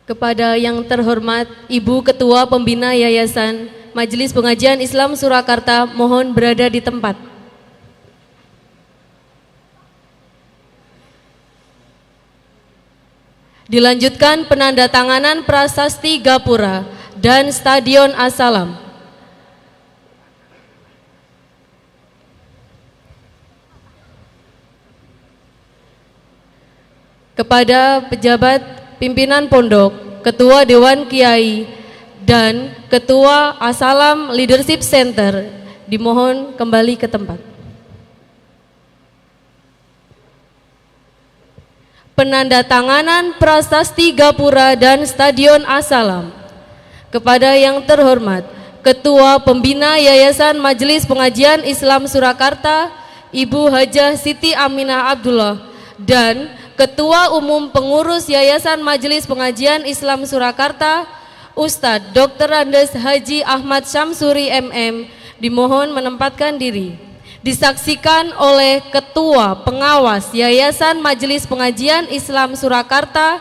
Kepada yang terhormat Ibu Ketua Pembina Yayasan Majelis Pengajian Islam Surakarta, mohon berada di tempat. Dilanjutkan penandatanganan prasasti Gapura dan Stadion As-Salam. Kepada pejabat pimpinan pondok, Ketua Dewan Kiai, dan Ketua As-Salam Leadership Center dimohon kembali ke tempat. Penandatanganan prasasti Gapura dan Stadion As-Salam. Kepada yang terhormat Ketua Pembina Yayasan Majelis Pengajian Islam Surakarta, Ibu Hajah Siti Aminah Abdullah, dan Ketua Umum Pengurus Yayasan Majelis Pengajian Islam Surakarta, Ustadz Dr. Andes Haji Ahmad Syamsuri MM, dimohon menempatkan diri. Disaksikan oleh Ketua Pengawas Yayasan Majelis Pengajian Islam Surakarta,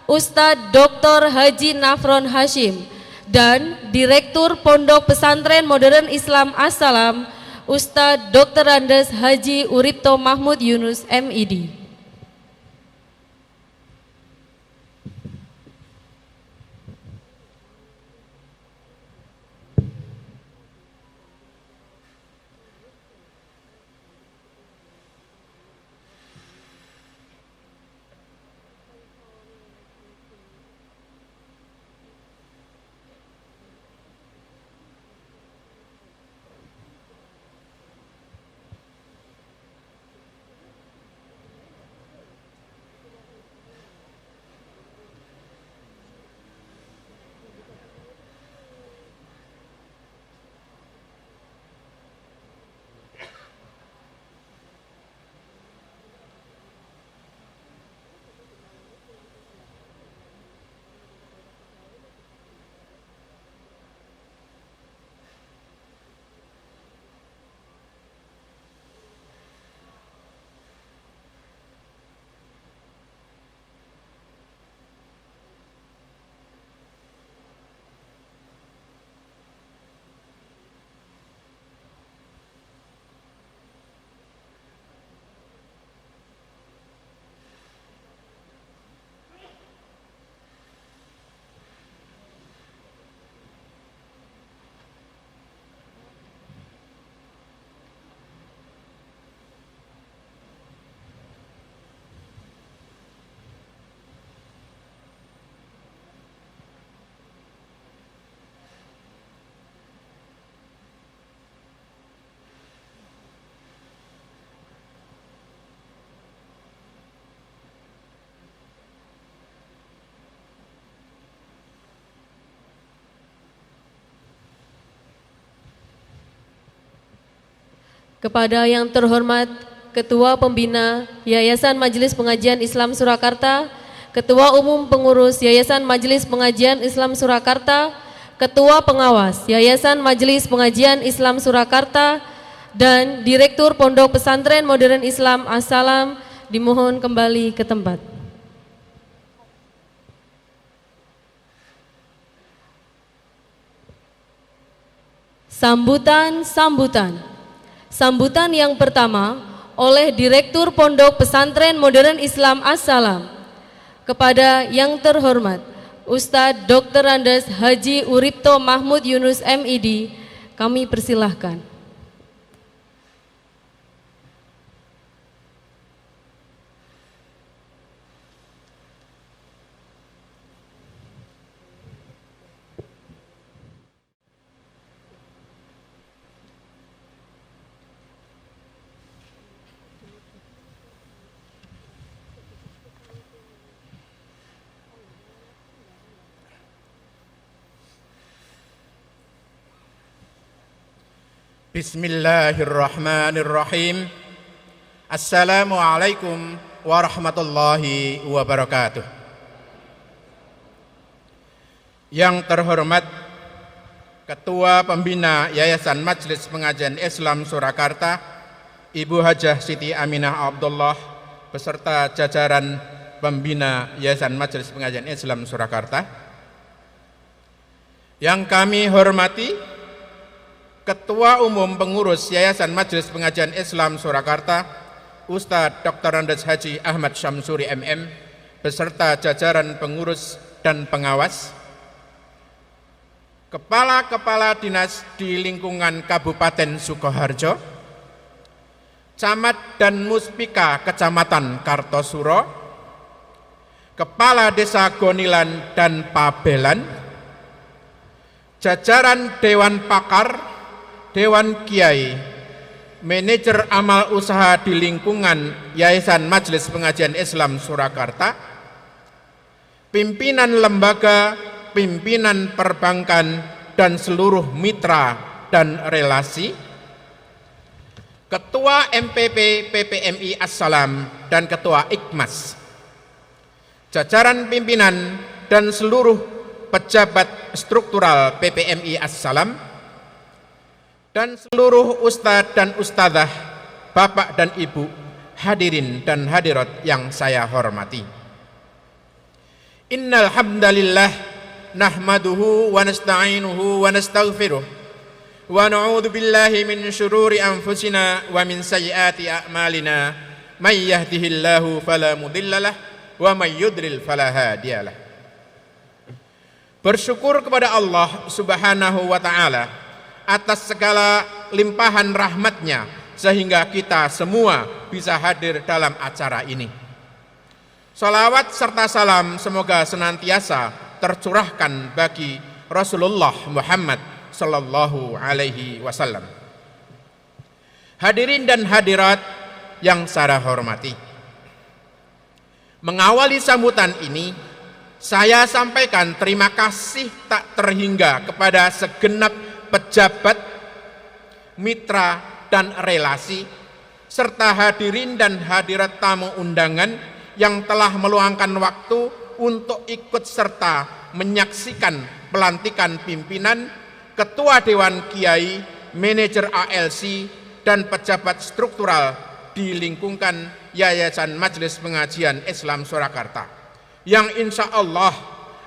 Ustadz Dr. Haji Nafron Hashim, dan Direktur Pondok Pesantren Modern Islam As-Salam, Ustadz Dr. Andes Haji Uripto Mahmud Yunus MID. kepada yang terhormat Ketua Pembina Yayasan Majelis Pengajian Islam Surakarta, Ketua Umum Pengurus Yayasan Majelis Pengajian Islam Surakarta, Ketua Pengawas Yayasan Majelis Pengajian Islam Surakarta, dan Direktur Pondok Pesantren Modern Islam As-Salam dimohon kembali ke tempat. Sambutan yang pertama oleh Direktur Pondok Pesantren Modern Islam As-Salam kepada yang terhormat Ustadz Dr. Andes Haji Uripto Mahmud Yunus MID, kami persilahkan. Bismillahirrahmanirrahim. Assalamualaikum warahmatullahi wabarakatuh. Yang terhormat Ketua Pembina Yayasan Majelis Pengajian Islam Surakarta, Ibu Hajah Siti Aminah Abdullah beserta jajaran Pembina Yayasan Majelis Pengajian Islam Surakarta. Yang kami hormati Ketua Umum Pengurus Yayasan Majelis Pengajian Islam Surakarta, Ustadz Dr. Andes Haji Ahmad Syamsuri MM beserta jajaran pengurus dan pengawas, Kepala-Kepala Dinas di lingkungan Kabupaten Sukoharjo, Camat dan Muspika Kecamatan Kartosuro, Kepala Desa Gonilan dan Pabelan, jajaran Dewan Pakar, Dewan Kiai, manajer amal usaha di lingkungan Yayasan Majelis Pengajian Islam Surakarta, pimpinan lembaga, pimpinan perbankan, dan seluruh mitra dan relasi, Ketua MPP PPMI As-Salam dan Ketua Ikmas, jajaran pimpinan dan seluruh pejabat struktural PPMI As-Salam, dan seluruh ustadz dan ustadzah, bapak dan ibu, hadirin dan hadirat yang saya hormati. Innal hamdalillah nahmaduhu wa nasta'inuhu wa nastaghfiruh wa na'udzu billahi min syururi anfusina wa min sayyiati a'malina, may yahdihillahu fala mudhillalah wa may yudlil fala hadiyalah. Bersyukur kepada Allah Subhanahu wa taala atas segala limpahan rahmatnya sehingga kita semua bisa hadir dalam acara ini. Salawat serta salam semoga senantiasa tercurahkan bagi Rasulullah Muhammad sallallahu alaihi wasallam. Hadirin dan hadirat yang saya hormati, mengawali sambutan ini saya sampaikan terima kasih tak terhingga kepada segenap pejabat, mitra, dan relasi, serta hadirin dan hadirat tamu undangan yang telah meluangkan waktu untuk ikut serta menyaksikan pelantikan pimpinan, Ketua Dewan Kiai, manajer ALC, dan pejabat struktural di lingkungan Yayasan Majelis Pengajian Islam Surakarta, yang insya Allah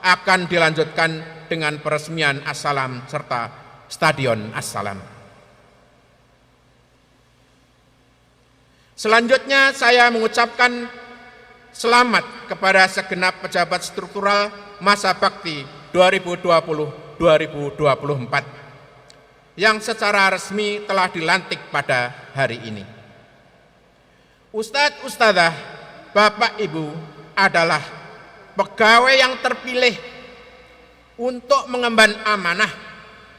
akan dilanjutkan dengan peresmian As-Salam serta Stadion As-Salam. Selanjutnya saya mengucapkan selamat kepada segenap pejabat struktural masa bakti 2020-2024 yang secara resmi telah dilantik pada hari ini. Ustadz, ustadzah, bapak, ibu adalah pegawai yang terpilih untuk mengemban amanah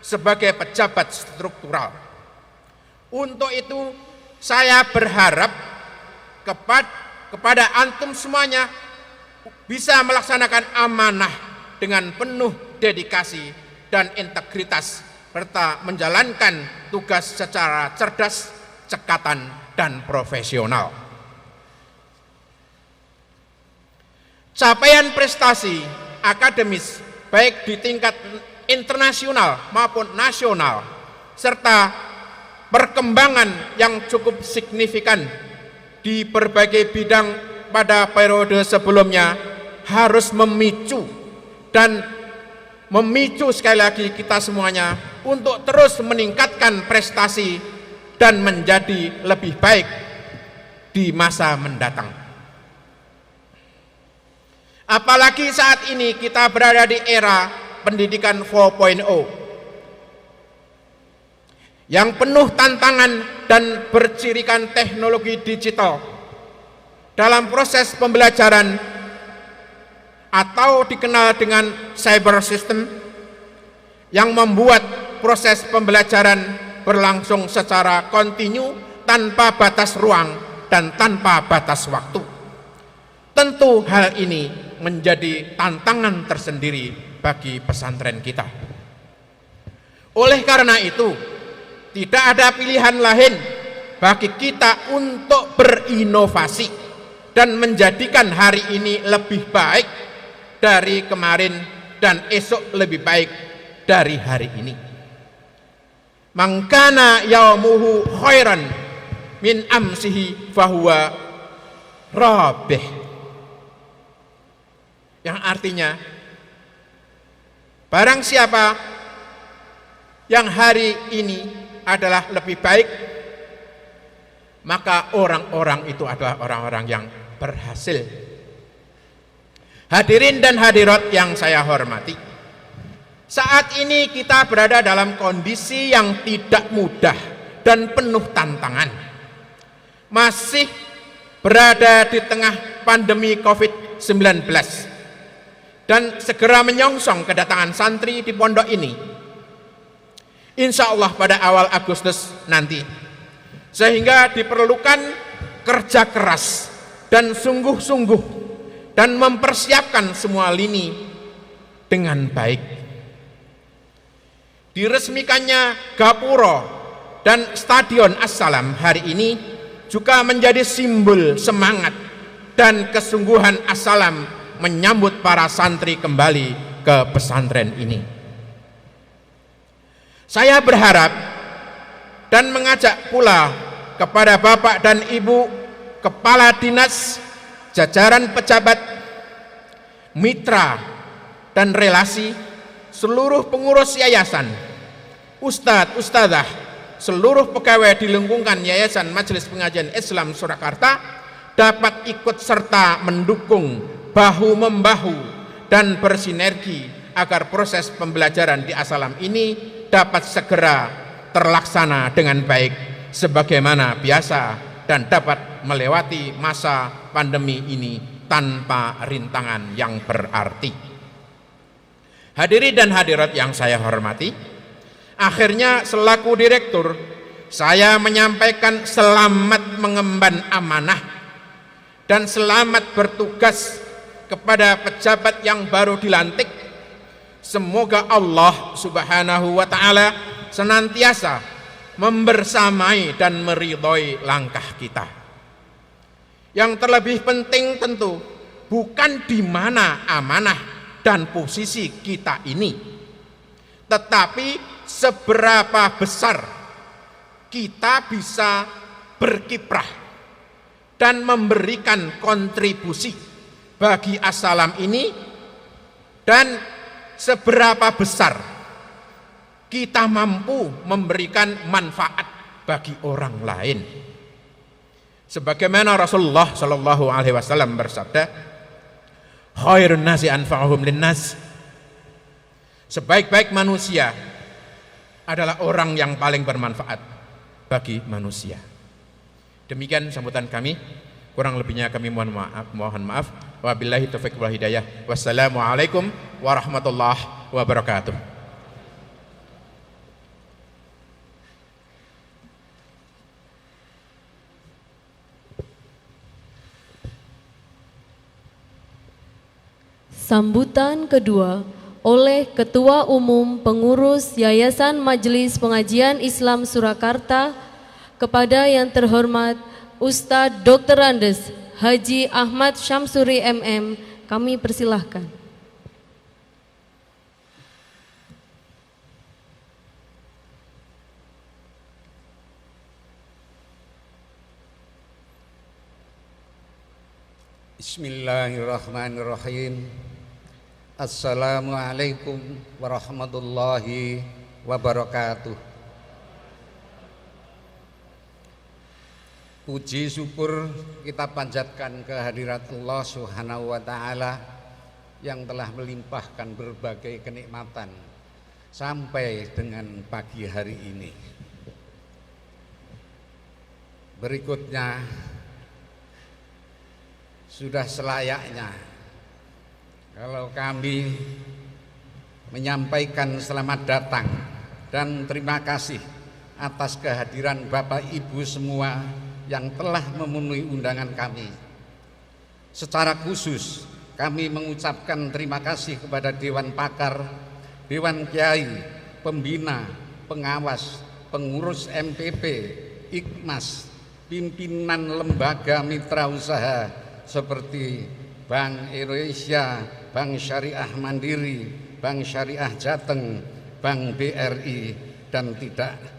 sebagai pejabat struktural. Untuk itu saya berharap kepada antum semuanya bisa melaksanakan amanah dengan penuh dedikasi dan integritas serta menjalankan tugas secara cerdas, cekatan, dan profesional. Capaian prestasi akademis baik di tingkat internasional maupun nasional serta perkembangan yang cukup signifikan di berbagai bidang pada periode sebelumnya harus memicu sekali lagi kita semuanya untuk terus meningkatkan prestasi dan menjadi lebih baik di masa mendatang. Apalagi saat ini kita berada di era pendidikan 4.0 yang penuh tantangan dan bercirikan teknologi digital dalam proses pembelajaran atau dikenal dengan cyber system yang membuat proses pembelajaran berlangsung secara kontinu tanpa batas ruang dan tanpa batas waktu. Tentu hal ini menjadi tantangan tersendiri bagi pesantren kita. Oleh karena itu, tidak ada pilihan lain bagi kita untuk berinovasi dan menjadikan hari ini lebih baik dari kemarin dan esok lebih baik dari hari ini. Mangkana yaumuhu khairan min amsihi fahuwa rabih. Yang artinya barang siapa yang hari ini adalah lebih baik, maka orang-orang itu adalah orang-orang yang berhasil. Hadirin dan hadirat yang saya hormati, saat ini kita berada dalam kondisi yang tidak mudah dan penuh tantangan. Masih berada di tengah pandemi COVID-19 dan segera menyongsong kedatangan santri di pondok ini, insya Allah pada awal Agustus nanti, sehingga diperlukan kerja keras dan sungguh-sungguh dan mempersiapkan semua lini dengan baik. Diresmikannya Gapura dan Stadion As-Salam hari ini juga menjadi simbol semangat dan kesungguhan As-Salam menyambut para santri kembali ke pesantren ini. Saya berharap dan mengajak pula kepada Bapak dan Ibu Kepala Dinas, jajaran pejabat, mitra dan relasi, seluruh pengurus yayasan, ustadz, ustadzah, seluruh pegawai di lingkungan Yayasan Majelis Pengajian Islam Surakarta dapat ikut serta mendukung bahu-membahu dan bersinergi agar proses pembelajaran di As-Salam ini dapat segera terlaksana dengan baik sebagaimana biasa dan dapat melewati masa pandemi ini tanpa rintangan yang berarti. Hadirin dan hadirat yang saya hormati, akhirnya selaku direktur saya menyampaikan selamat mengemban amanah dan selamat bertugas kepada pejabat yang baru dilantik. Semoga Allah Subhanahu wa ta'ala senantiasa membersamai dan meridhoi langkah kita. Yang terlebih penting tentu bukan di mana amanah dan posisi kita ini, tetapi seberapa besar kita bisa berkiprah dan memberikan kontribusi bagi As-Salam ini, dan seberapa besar kita mampu memberikan manfaat bagi orang lain. Sebagaimana Rasulullah Shallallahu Alaihi Wasallam bersabda, khairun nasi anfa'uhum linnas, sebaik-baik manusia adalah orang yang paling bermanfaat bagi manusia. Demikian sambutan kami, kurang lebihnya kami mohon maaf. Wabillahi taufiq wal hidayah. Wassalamualaikum warahmatullahi wabarakatuh. Sambutan kedua oleh Ketua Umum Pengurus Yayasan Majelis Pengajian Islam Surakarta, kepada yang terhormat Ustadz Dr. Andes Haji Ahmad Syamsuri MM, kami persilahkan. Bismillahirrahmanirrahim. Assalamualaikum warahmatullahi wabarakatuh. Puji syukur kita panjatkan kehadirat Allah Subhanahu wa taala yang telah melimpahkan berbagai kenikmatan sampai dengan pagi hari ini. Berikutnya sudah selayaknya kalau kami menyampaikan selamat datang dan terima kasih atas kehadiran Bapak Ibu semua yang telah memenuhi undangan kami. Secara khusus kami mengucapkan terima kasih kepada Dewan Pakar, Dewan Kiai, Pembina, Pengawas, Pengurus MPP, IKMAS, pimpinan lembaga mitra usaha seperti Bank Indonesia, Bank Syariah Mandiri, Bank Syariah Jateng, Bank BRI, dan tidak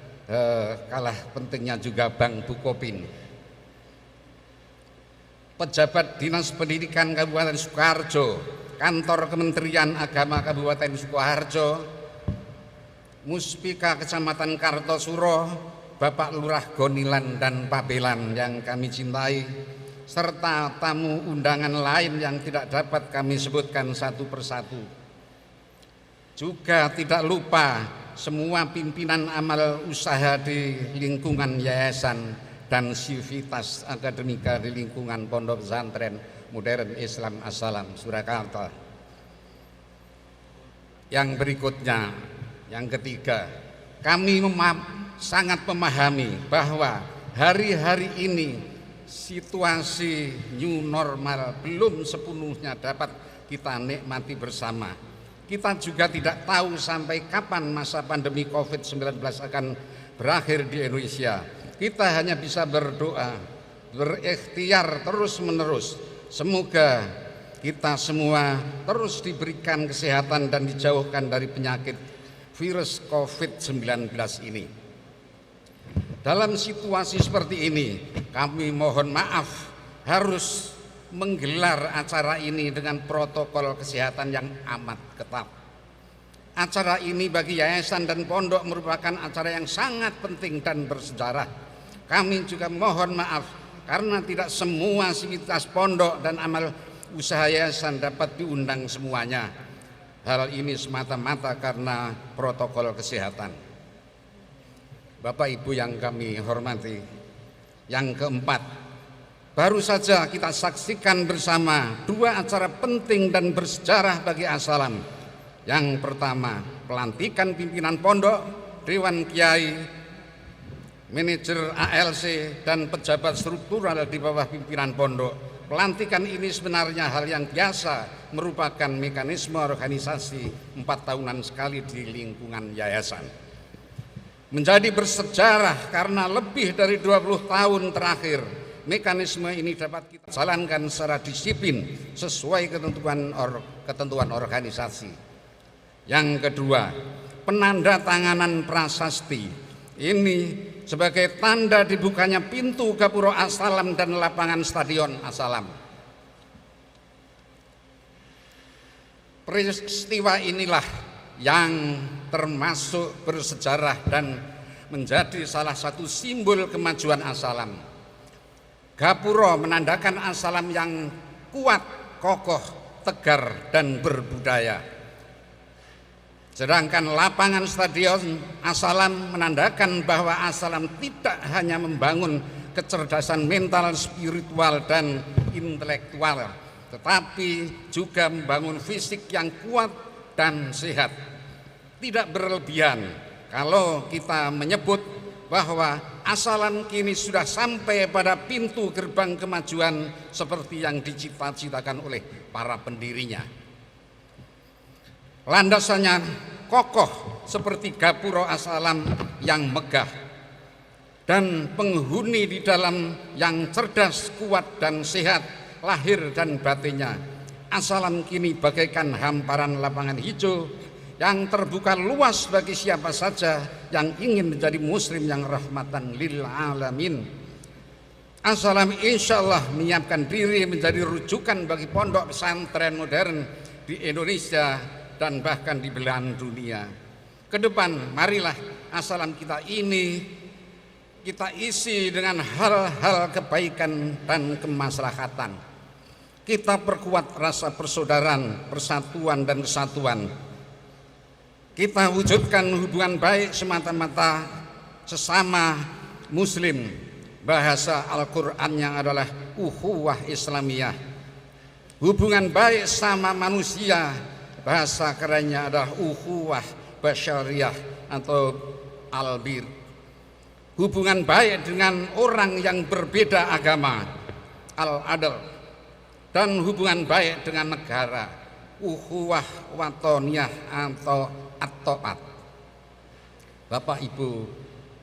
kalah pentingnya juga Bank Bukopin. Pejabat Dinas Pendidikan Kabupaten Sukoharjo, Kantor Kementerian Agama Kabupaten Sukoharjo, Muspika Kecamatan Kartosuro, Bapak Lurah Gonilan dan Pabelan yang kami cintai, serta tamu undangan lain yang tidak dapat kami sebutkan satu persatu. Juga tidak lupa semua pimpinan amal usaha di lingkungan yayasan dan sivitas akademika di lingkungan Pondok Pesantren Modern Islam As-Salam Surakarta. Yang berikutnya, yang ketiga, kami sangat memahami bahwa hari-hari ini situasi new normal belum sepenuhnya dapat kita nikmati bersama. Kita juga tidak tahu sampai kapan masa pandemi COVID-19 akan berakhir di Indonesia. Kita hanya bisa berdoa, berikhtiar terus-menerus. Semoga kita semua terus diberikan kesehatan dan dijauhkan dari penyakit virus COVID-19 ini. Dalam situasi seperti ini, kami mohon maaf harus menggelar acara ini dengan protokol kesehatan yang amat ketat. Acara ini bagi yayasan dan pondok merupakan acara yang sangat penting dan bersejarah. Kami juga mohon maaf karena tidak semua sivitas pondok dan amal usaha yayasan dapat diundang semuanya. Hal ini semata-mata karena protokol kesehatan. Bapak Ibu yang kami hormati, yang keempat, baru saja kita saksikan bersama dua acara penting dan bersejarah bagi As-Salam. Yang pertama, pelantikan pimpinan pondok, Dewan Kiai, manajer ALC, dan pejabat struktural di bawah pimpinan pondok. Pelantikan ini sebenarnya hal yang biasa, merupakan mekanisme organisasi 4 tahunan sekali di lingkungan yayasan. Menjadi bersejarah karena lebih dari 20 tahun terakhir mekanisme ini dapat kita jalankan secara disiplin sesuai ketentuan organisasi. Yang kedua, penandatanganan prasasti ini sebagai tanda dibukanya pintu Gapuro As-Salam dan lapangan Stadion As-Salam. Peristiwa inilah yang termasuk bersejarah dan menjadi salah satu simbol kemajuan As-Salam. Gapuro menandakan As-Salam yang kuat, kokoh, tegar, dan berbudaya. Sedangkan lapangan Stadion As-Salam menandakan bahwa As-Salam tidak hanya membangun kecerdasan mental, spiritual, dan intelektual, tetapi juga membangun fisik yang kuat dan sehat. Tidak berlebihan kalau kita menyebut bahwa As-Salam kini sudah sampai pada pintu gerbang kemajuan seperti yang dicita-citakan oleh para pendirinya. Landasannya kokoh seperti Gapuro As-Salam yang megah. dan penghuni di dalam yang cerdas, kuat dan sehat lahir dan batinnya. Assalam kini bagaikan hamparan lapangan hijau yang terbuka luas bagi siapa saja yang ingin menjadi muslim yang rahmatan lil alamin. Assalam insyaallah menyiapkan diri menjadi rujukan bagi pondok pesantren modern di Indonesia dan bahkan di belahan dunia. Kedepan marilah assalam kita ini kita isi dengan hal-hal kebaikan dan kemaslahatan. Kita perkuat rasa persaudaraan, persatuan dan kesatuan. Kita wujudkan hubungan baik semata-mata sesama muslim. Bahasa Al-Qur'annya adalah ukhuwah Islamiyah. Hubungan baik sama manusia, bahasa kerennya adalah ukhuwah basyariyah atau albir. Hubungan baik dengan orang yang berbeda agama, al-adl, dan hubungan baik dengan negara, ukhuwah watoniyah atau at-ta'at. Bapak Ibu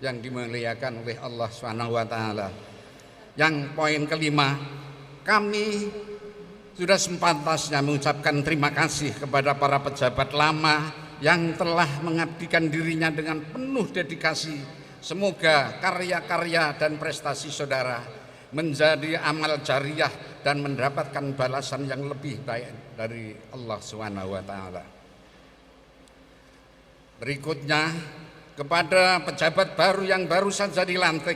yang dimuliakan oleh Allah SWT, yang poin kelima, kami sudah sepantasnya mengucapkan terima kasih kepada para pejabat lama yang telah mengabdikan dirinya dengan penuh dedikasi. Semoga karya-karya dan prestasi saudara menjadi amal jariah dan mendapatkan balasan yang lebih baik dari Allah SWT. Berikutnya, kepada pejabat baru yang baru saja dilantik,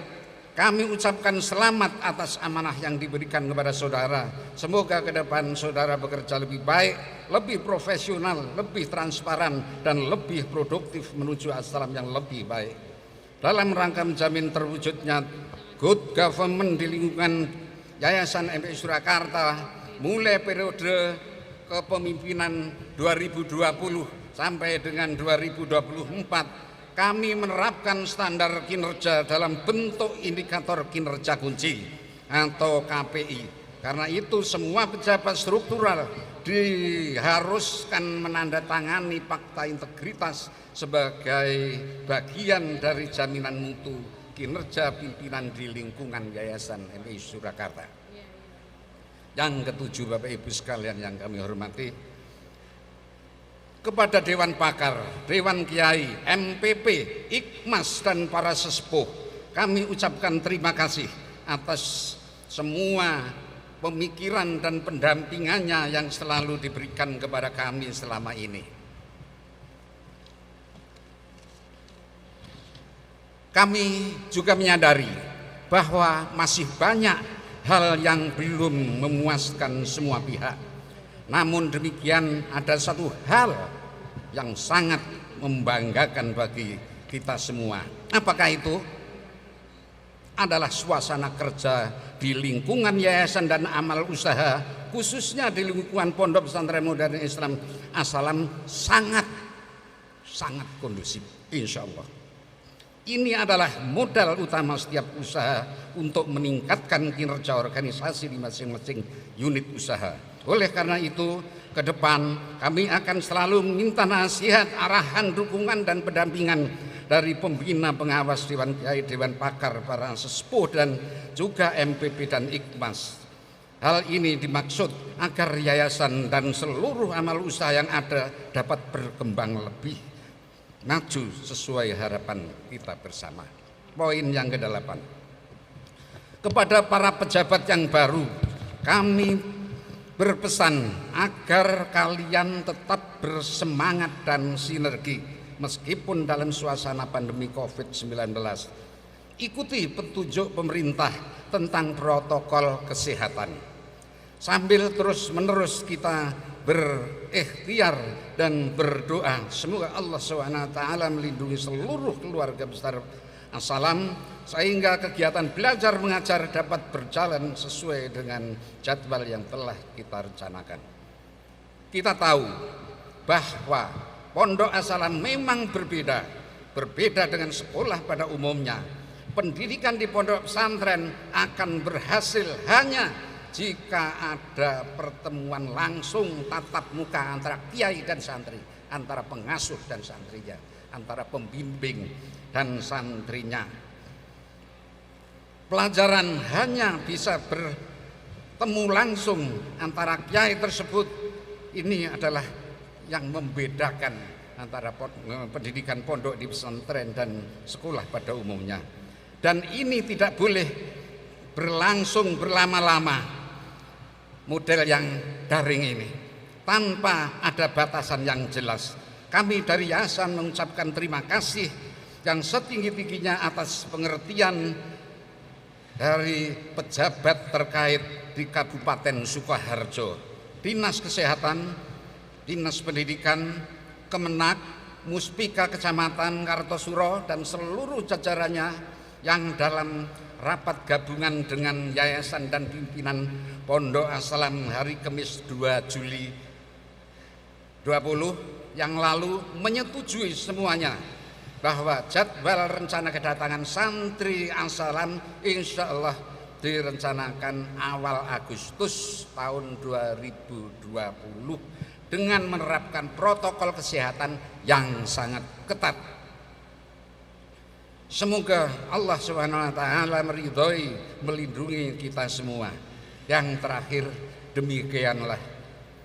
kami ucapkan selamat atas amanah yang diberikan kepada saudara. Semoga ke depan saudara bekerja lebih baik, lebih profesional, lebih transparan, dan lebih produktif menuju assalam yang lebih baik. Dalam rangka menjamin terwujudnya good government di lingkungan Yayasan MPI Surakarta mulai periode kepemimpinan 2020 sampai dengan 2024, kami menerapkan standar kinerja dalam bentuk indikator kinerja kunci atau KPI. Karena itu semua pejabat struktural diharuskan menandatangani fakta integritas sebagai bagian dari jaminan mutu kinerja pimpinan di lingkungan Yayasan MPI Surakarta. Yang ketujuh, Bapak Ibu sekalian yang kami hormati, kepada Dewan Pakar, Dewan Kiai, MPP, Ikmas dan para sesepuh, kami ucapkan terima kasih atas semua pemikiran dan pendampingannya yang selalu diberikan kepada kami selama ini. Kami juga menyadari bahwa masih banyak hal yang belum memuaskan semua pihak. Namun demikian ada satu hal yang sangat membanggakan bagi kita semua. Apakah itu? Adalah suasana kerja di lingkungan yayasan dan amal usaha, khususnya di lingkungan Pondok Pesantren Modern Islam Assalam, sangat kondusif, insya Allah. Ini adalah modal utama setiap usaha untuk meningkatkan kinerja organisasi di masing-masing unit usaha. Oleh karena itu, ke depan kami akan selalu meminta nasihat, arahan, dukungan dan pendampingan dari pembina pengawas Dewan Kiai, Dewan Pakar, para sesepuh dan juga MPP dan Ikmas. Hal ini dimaksud agar yayasan dan seluruh amal usaha yang ada dapat berkembang lebih maju sesuai harapan kita bersama. Poin yang ke-8. Kepada para pejabat yang baru, kami berpesan agar kalian tetap bersemangat dan sinergi meskipun dalam suasana pandemi COVID-19. Ikuti petunjuk pemerintah tentang protokol kesehatan. Sambil terus-menerus kita berikhtiar dan berdoa, semoga Allah SWT melindungi seluruh keluarga besar Assalam sehingga kegiatan belajar mengajar dapat berjalan sesuai dengan jadwal yang telah kita rencanakan. Kita tahu bahwa Pondok Assalam memang berbeda dengan sekolah pada umumnya. Pendidikan di pondok pesantren akan berhasil hanya jika ada pertemuan langsung tatap muka antara kiai dan santri, antara pengasuh dan santrinya, antara pembimbing dan santrinya. pelajaran hanya bisa bertemu langsung antara kiai tersebut, ini adalah yang membedakan antara pendidikan pondok di pesantren dan sekolah pada umumnya. Dan ini tidak boleh berlangsung berlama-lama, model yang daring ini, tanpa ada batasan yang jelas. Kami dari yayasan mengucapkan terima kasih yang setinggi-tingginya atas pengertian dari pejabat terkait di Kabupaten Sukoharjo, Dinas Kesehatan, Dinas Pendidikan, Kemenak, Muspika Kecamatan Kartosuro, dan seluruh jajarannya yang dalam rapat gabungan dengan yayasan dan pimpinan Pondok As-Salam hari Kamis 2 Juli 20 yang lalu menyetujui semuanya bahwa jadwal rencana kedatangan santri As-Salam insya Allah direncanakan awal Agustus tahun 2020 dengan menerapkan protokol kesehatan yang sangat ketat. Semoga Allah SWT meridhoi, melindungi kita semua. Yang terakhir, demikianlah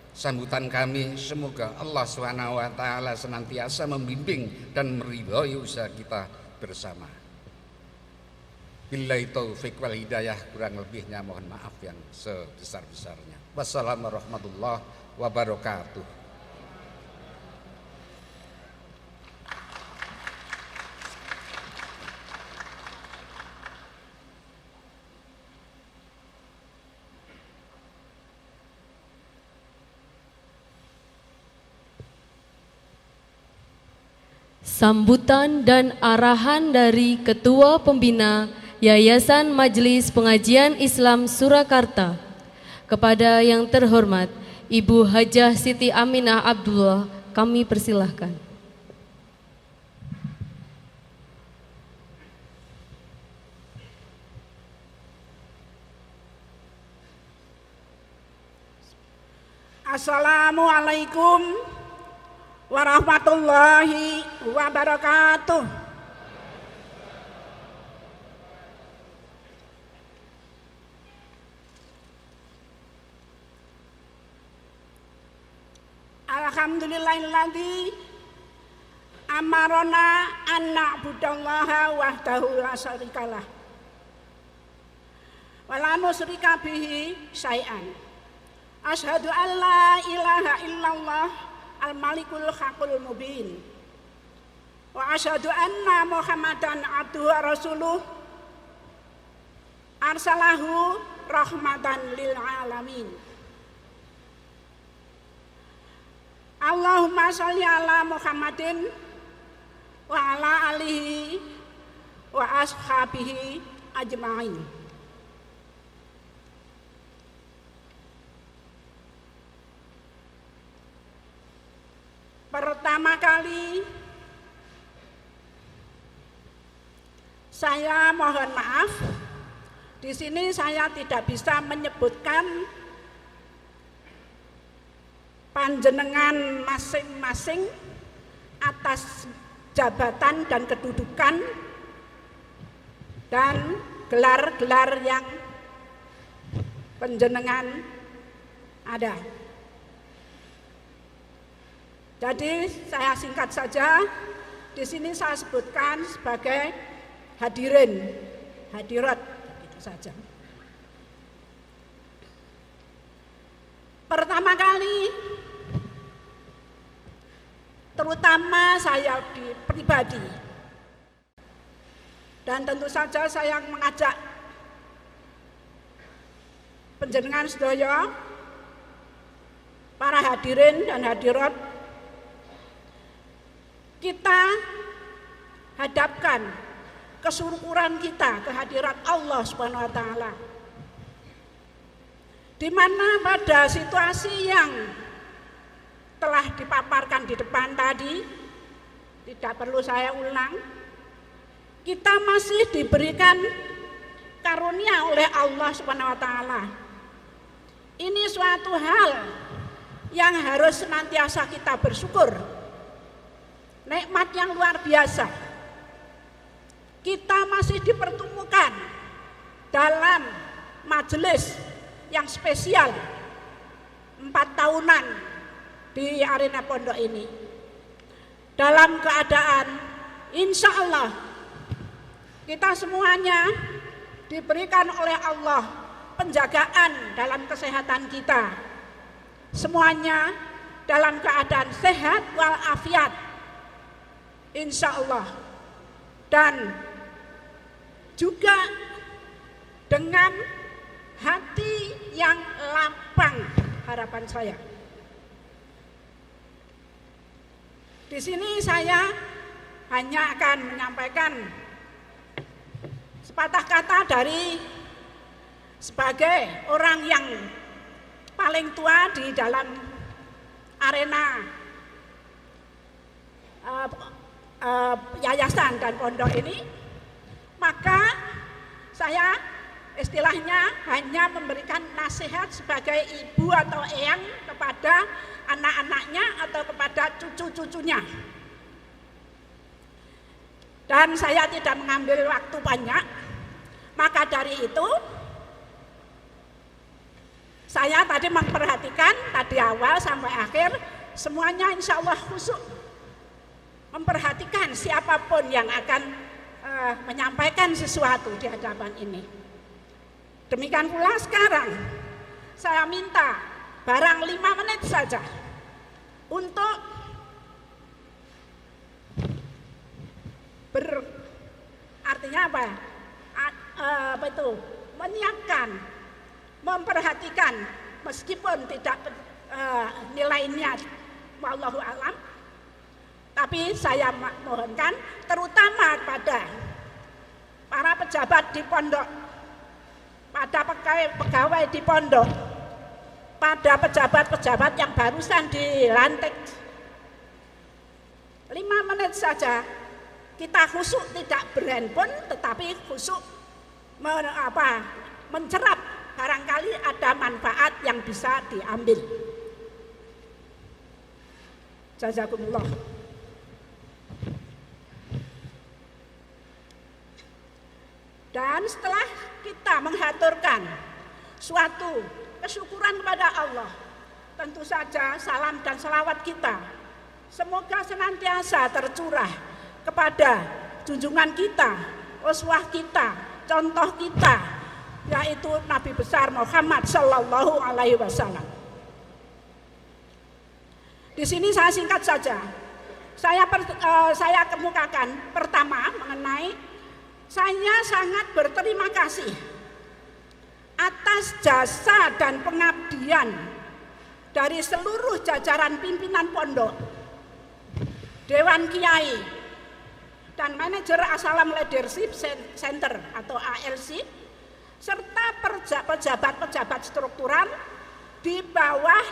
sambutan kami. Semoga Allah SWT senantiasa membimbing dan meridhoi usaha kita bersama. Billahi taufiq wal hidayah, kurang lebihnya mohon maaf yang sebesar-besarnya. Wassalamualaikum warahmatullahi wabarakatuh. Sambutan dan arahan dari Ketua Pembina Yayasan Majelis Pengajian Islam Surakarta kepada yang terhormat Ibu Hajah Siti Aminah Abdullah, kami persilahkan. Assalamualaikum warahmatullahi wabarakatuh. Alhamdulillahilladzi amarona an na'budallaha wahdahu la syarikalah wa la nusyrika bihi syai'an. Asyhadu an la ilaha illallah al-malikul haqqul mubin wa asyhadu anna muhammadan abduhu wa rasuluh arsalahu rahmatan lil alamin. Allahumma sholli ala Muhammadin wa ala alihi wa ashabihi ajma'in. Pertama kali saya mohon maaf, di sini saya tidak bisa menyebutkan panjenengan masing-masing atas jabatan dan kedudukan dan gelar-gelar yang panjenengan ada. Jadi saya singkat saja, di sini saya sebutkan sebagai hadirin, hadirat, gitu saja. Pertama kali, terutama saya pribadi, dan tentu saja saya mengajak panjenengan sedaya, para hadirin dan hadirat, kita hadapkan kesyukuran kita kehadirat Allah Subhanahu wa taala. Di mana pada situasi yang telah dipaparkan di depan tadi, tidak perlu saya ulang, kita masih diberikan karunia oleh Allah Subhanahu wa taala. Ini suatu hal yang harus senantiasa kita bersyukur. Nikmat yang luar biasa. Kita masih dipertemukan dalam majelis yang spesial 4 tahunan di arena pondok ini, dalam keadaan insya Allah kita semuanya diberikan oleh Allah penjagaan dalam kesehatan kita, semuanya dalam keadaan sehat walafiat insya Allah, dan juga dengan hati yang lapang, harapan saya. Di sini saya hanya akan menyampaikan sepatah kata dari sebagai orang yang paling tua di dalam arena yayasan dan pondok ini. Maka saya istilahnya hanya memberikan nasihat sebagai ibu atau eyang kepada anak-anaknya atau kepada cucu-cucunya. Dan saya tidak mengambil waktu banyak, maka dari itu saya tadi memperhatikan tadi awal sampai akhir semuanya insya Allah khusyuk, memperhatikan siapapun yang akan menyampaikan sesuatu di hadapan ini. Demikian pula sekarang saya minta barang 5 menit saja untuk artinya apa? Apa itu? Menyiapkan, memperhatikan meskipun tidak nilainya wallahu alam, tapi saya mohonkan terutama kepada para pejabat di pondok, pada pegawai di pondok, pada pejabat-pejabat yang barusan dilantik, 5 menit saja kita khusyuk, tidak berhandphone tetapi khusyuk mencerap, barangkali ada manfaat yang bisa diambil. Jazakumullah. Dan setelah kita menghaturkan suatu kesyukuran kepada Allah, tentu saja salam dan salawat kita semoga senantiasa tercurah kepada junjungan kita, uswah kita, contoh kita, yaitu Nabi besar Muhammad Sallallahu Alaihi Wasallam. Di sini saya singkat saja. Saya kemukakan pertama mengenai saya sangat berterima kasih atas jasa dan pengabdian dari seluruh jajaran pimpinan pondok, Dewan Kiai, dan manajer Assalam Leadership Center atau ALC, serta pejabat-pejabat struktural di bawah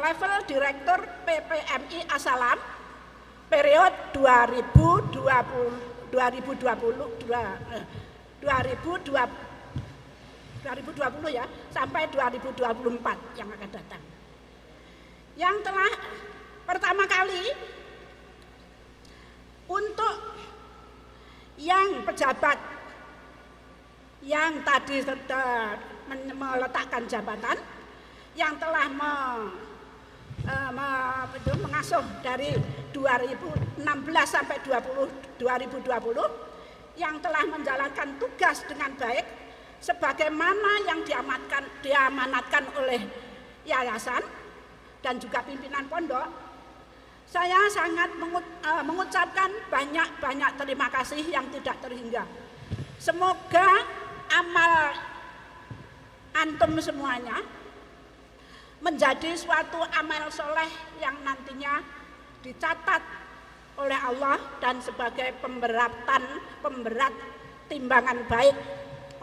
level Direktur PPMI Assalam periode 2020 ya sampai 2024 yang akan datang, yang telah pertama kali untuk yang pejabat yang tadi meletakkan jabatan, yang telah mengasuh dari 2016 sampai 2020, yang telah menjalankan tugas dengan baik sebagaimana yang diamanatkan oleh yayasan dan juga pimpinan pondok. Saya sangat mengucapkan banyak terima kasih yang tidak terhingga. Semoga amal antum semuanya menjadi suatu amal soleh yang nantinya dicatat oleh Allah dan sebagai pemberat timbangan baik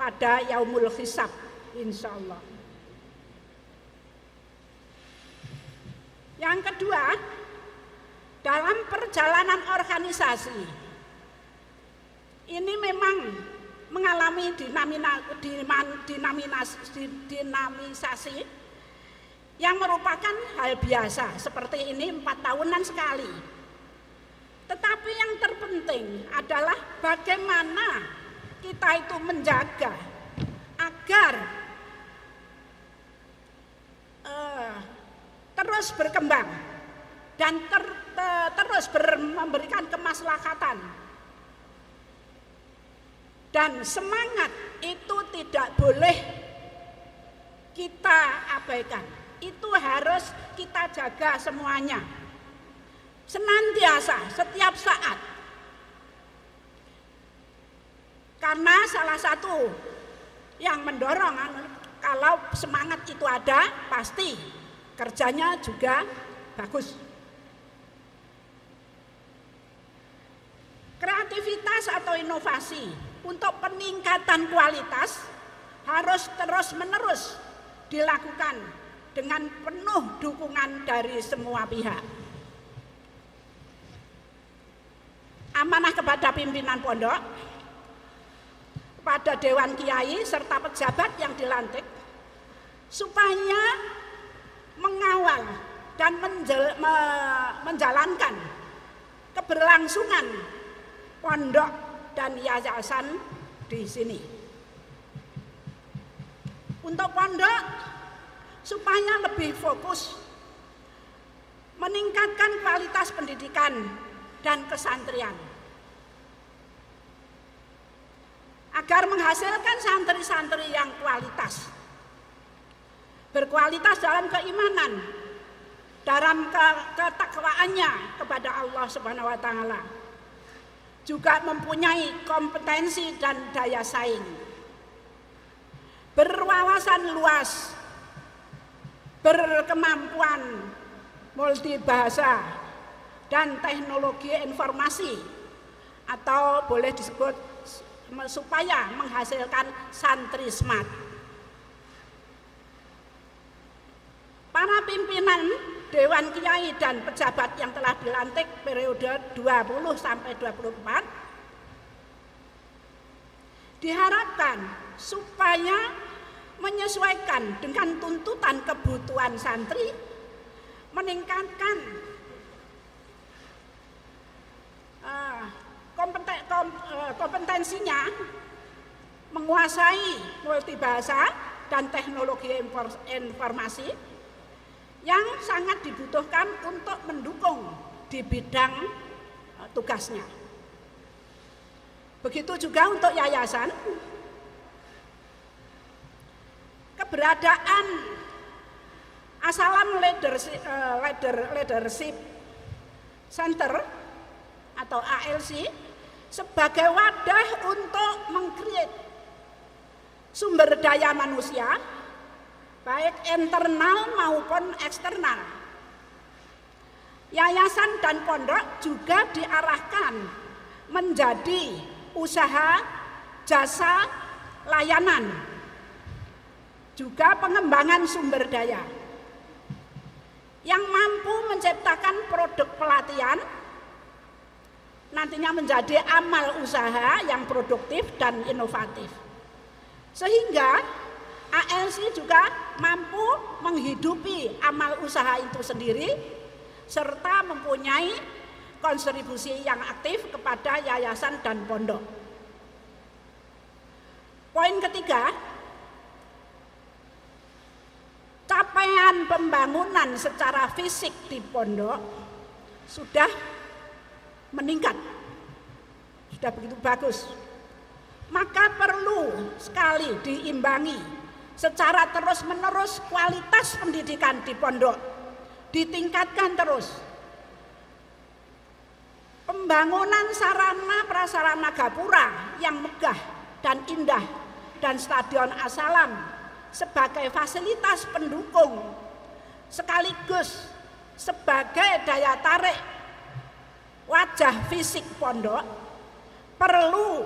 pada yaumul hisab insyaallah. Yang kedua, dalam perjalanan organisasi ini memang mengalami dinamisasi yang merupakan hal biasa, seperti ini 4 tahunan sekali. Tetapi yang terpenting adalah bagaimana kita itu menjaga agar terus berkembang dan terus memberikan kemaslahatan. Dan semangat itu tidak boleh kita abaikan. Itu harus kita jaga semuanya. Senantiasa, setiap saat. Karena salah satu yang mendorong, kalau semangat itu ada, pasti kerjanya juga bagus. Kreativitas atau inovasi untuk peningkatan kualitas harus terus-menerus dilakukan dengan penuh dukungan dari semua pihak. Amanah kepada pimpinan pondok, kepada Dewan Kiai serta pejabat yang dilantik, supaya mengawal dan menjalankan keberlangsungan pondok dan yayasan di sini. Untuk pondok supaya lebih fokus meningkatkan kualitas pendidikan dan kesantrian, agar menghasilkan santri-santri yang berkualitas dalam keimanan, dalam ketakwaannya kepada Allah Subhanahu wa taala, juga mempunyai kompetensi dan daya saing, berwawasan luas, berkemampuan multibahasa dan teknologi informasi, atau boleh disebut supaya menghasilkan santri smart. Para pimpinan Dewan Kiai dan pejabat yang telah dilantik periode 20 sampai 24 diharapkan supaya menyesuaikan dengan tuntutan kebutuhan santri, meningkatkan kompetensinya, menguasai multibahasa dan teknologi informasi yang sangat dibutuhkan untuk mendukung di bidang tugasnya. Begitu juga untuk yayasan, keberadaan As-Salam Leadership Center atau ALC sebagai wadah untuk meng-create sumber daya manusia baik internal maupun eksternal. Yayasan dan pondok juga diarahkan menjadi usaha jasa layanan, juga pengembangan sumber daya yang mampu menciptakan produk pelatihan, nantinya menjadi amal usaha yang produktif dan inovatif, sehingga ALC juga mampu menghidupi amal usaha itu sendiri serta mempunyai kontribusi yang aktif kepada yayasan dan pondok. Poin ketiga, capaian pembangunan secara fisik di pondok sudah meningkat, sudah begitu bagus, maka perlu sekali diimbangi secara terus-menerus kualitas pendidikan di pondok, ditingkatkan terus. Pembangunan sarana prasarana gapura yang megah dan indah dan Stadion As-Salam sebagai fasilitas pendukung sekaligus sebagai daya tarik wajah fisik pondok perlu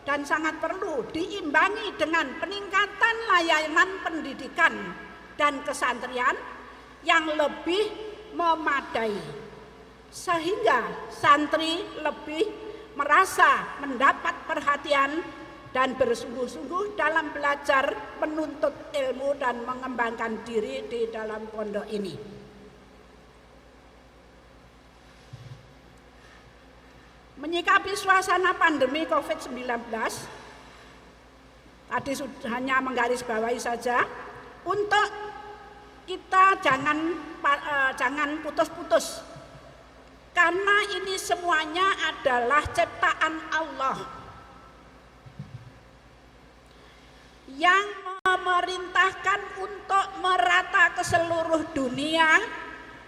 dan sangat perlu diimbangi dengan peningkatan layanan pendidikan dan kesantrian yang lebih memadai, sehingga santri lebih merasa mendapat perhatian dan bersungguh-sungguh dalam belajar, menuntut ilmu dan mengembangkan diri di dalam pondok ini. Menyikapi suasana pandemi COVID-19, Tadi sudah hanya menggarisbawahi saja untuk kita jangan putus-putus. Karena ini semuanya adalah ciptaan Allah yang memerintahkan untuk merata ke seluruh dunia,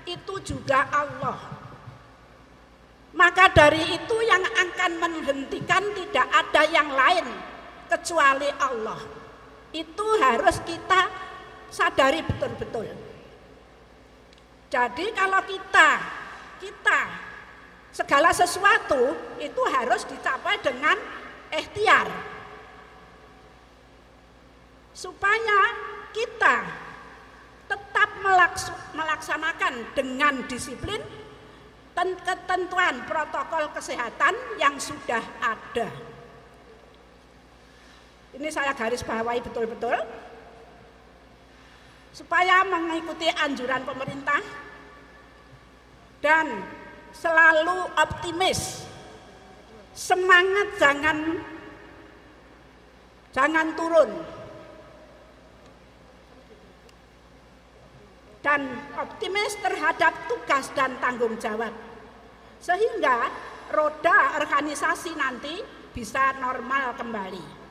itu juga Allah. Maka dari itu yang akan menghentikan tidak ada yang lain kecuali Allah. Itu harus kita sadari betul-betul. Jadi kalau kita segala sesuatu itu harus dicapai dengan ikhtiar, supaya kita tetap melaksanakan dengan disiplin ketentuan protokol kesehatan yang sudah ada. Ini saya garis bawahi betul-betul supaya mengikuti anjuran pemerintah dan selalu optimis, semangat jangan turun, dan optimis terhadap tugas dan tanggung jawab, sehingga roda organisasi nanti bisa normal kembali.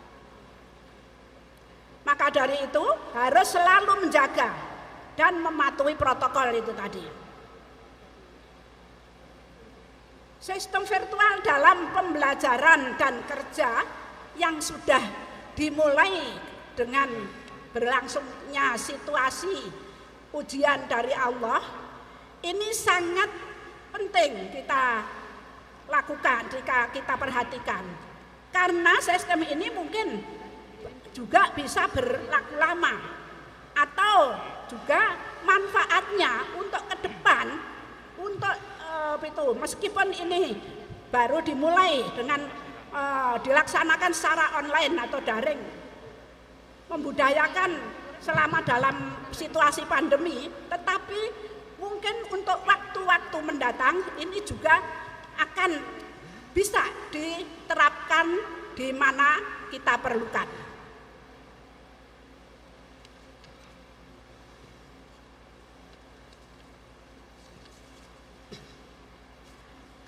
Maka dari itu harus selalu menjaga dan mematuhi protokol itu tadi. Sistem virtual dalam pembelajaran dan kerja yang sudah dimulai dengan berlangsungnya situasi ujian dari Allah, ini sangat penting kita lakukan, kita perhatikan. Karena sistem ini mungkin juga bisa berlaku lama, atau juga manfaatnya untuk ke depan, untuk itu meskipun ini baru dimulai dengan dilaksanakan secara online atau daring, membudayakan selama dalam situasi pandemi, tetapi mungkin untuk waktu-waktu mendatang ini juga akan bisa diterapkan di mana kita perlukan.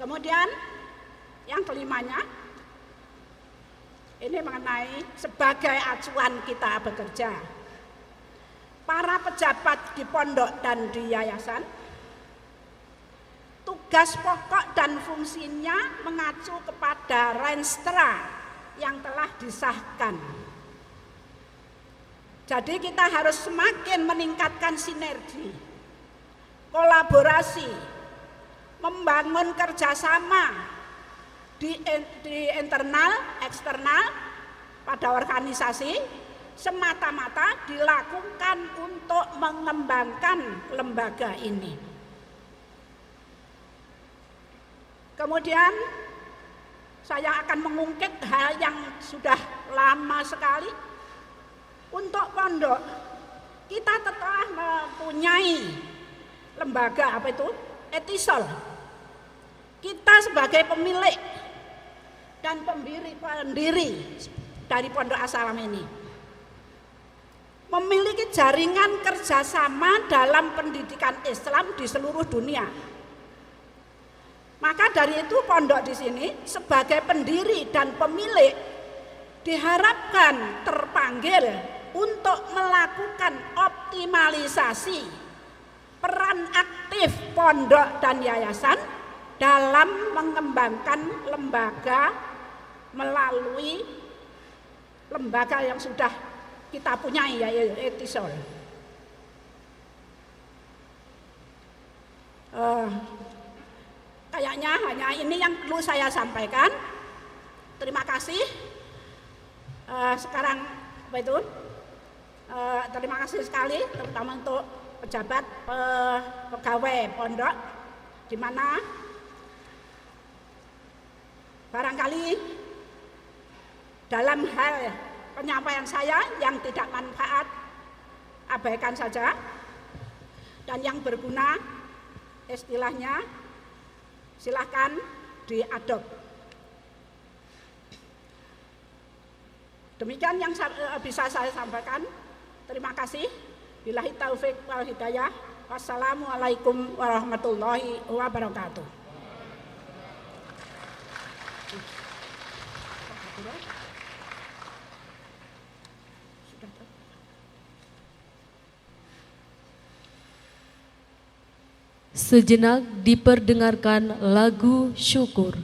Kemudian yang kelimanya, ini mengenai sebagai acuan kita bekerja. Para pejabat di pondok dan di yayasan, tugas pokok dan fungsinya mengacu kepada Renstra yang telah disahkan. Jadi kita harus semakin meningkatkan sinergi, kolaborasi, membangun kerjasama di internal, eksternal pada organisasi, semata-mata dilakukan untuk mengembangkan lembaga ini. Kemudian saya akan mengungkit hal yang sudah lama sekali. Untuk pondok, kita telah mempunyai lembaga Etisol. Kita sebagai pemilik dan pendiri dari Pondok As-Salam ini memiliki jaringan kerjasama dalam pendidikan Islam di seluruh dunia. Maka dari itu pondok di sini sebagai pendiri dan pemilik diharapkan terpanggil untuk melakukan optimalisasi peran aktif pondok dan yayasan dalam mengembangkan lembaga melalui lembaga yang sudah kita punyai, yaitu Etisol. Kayaknya hanya ini yang perlu saya sampaikan. Terima kasih. Sekarang terima kasih sekali, terutama untuk pejabat pegawai pondok, di mana barangkali dalam hal penyampaian saya yang tidak manfaat, abaikan saja, dan yang berguna istilahnya silahkan diadop. Demikian yang bisa saya sampaikan. Terima kasih. Billahi taufik wal hidayah. Wassalamualaikum warahmatullahi wabarakatuh. Sejenak diperdengarkan lagu syukur.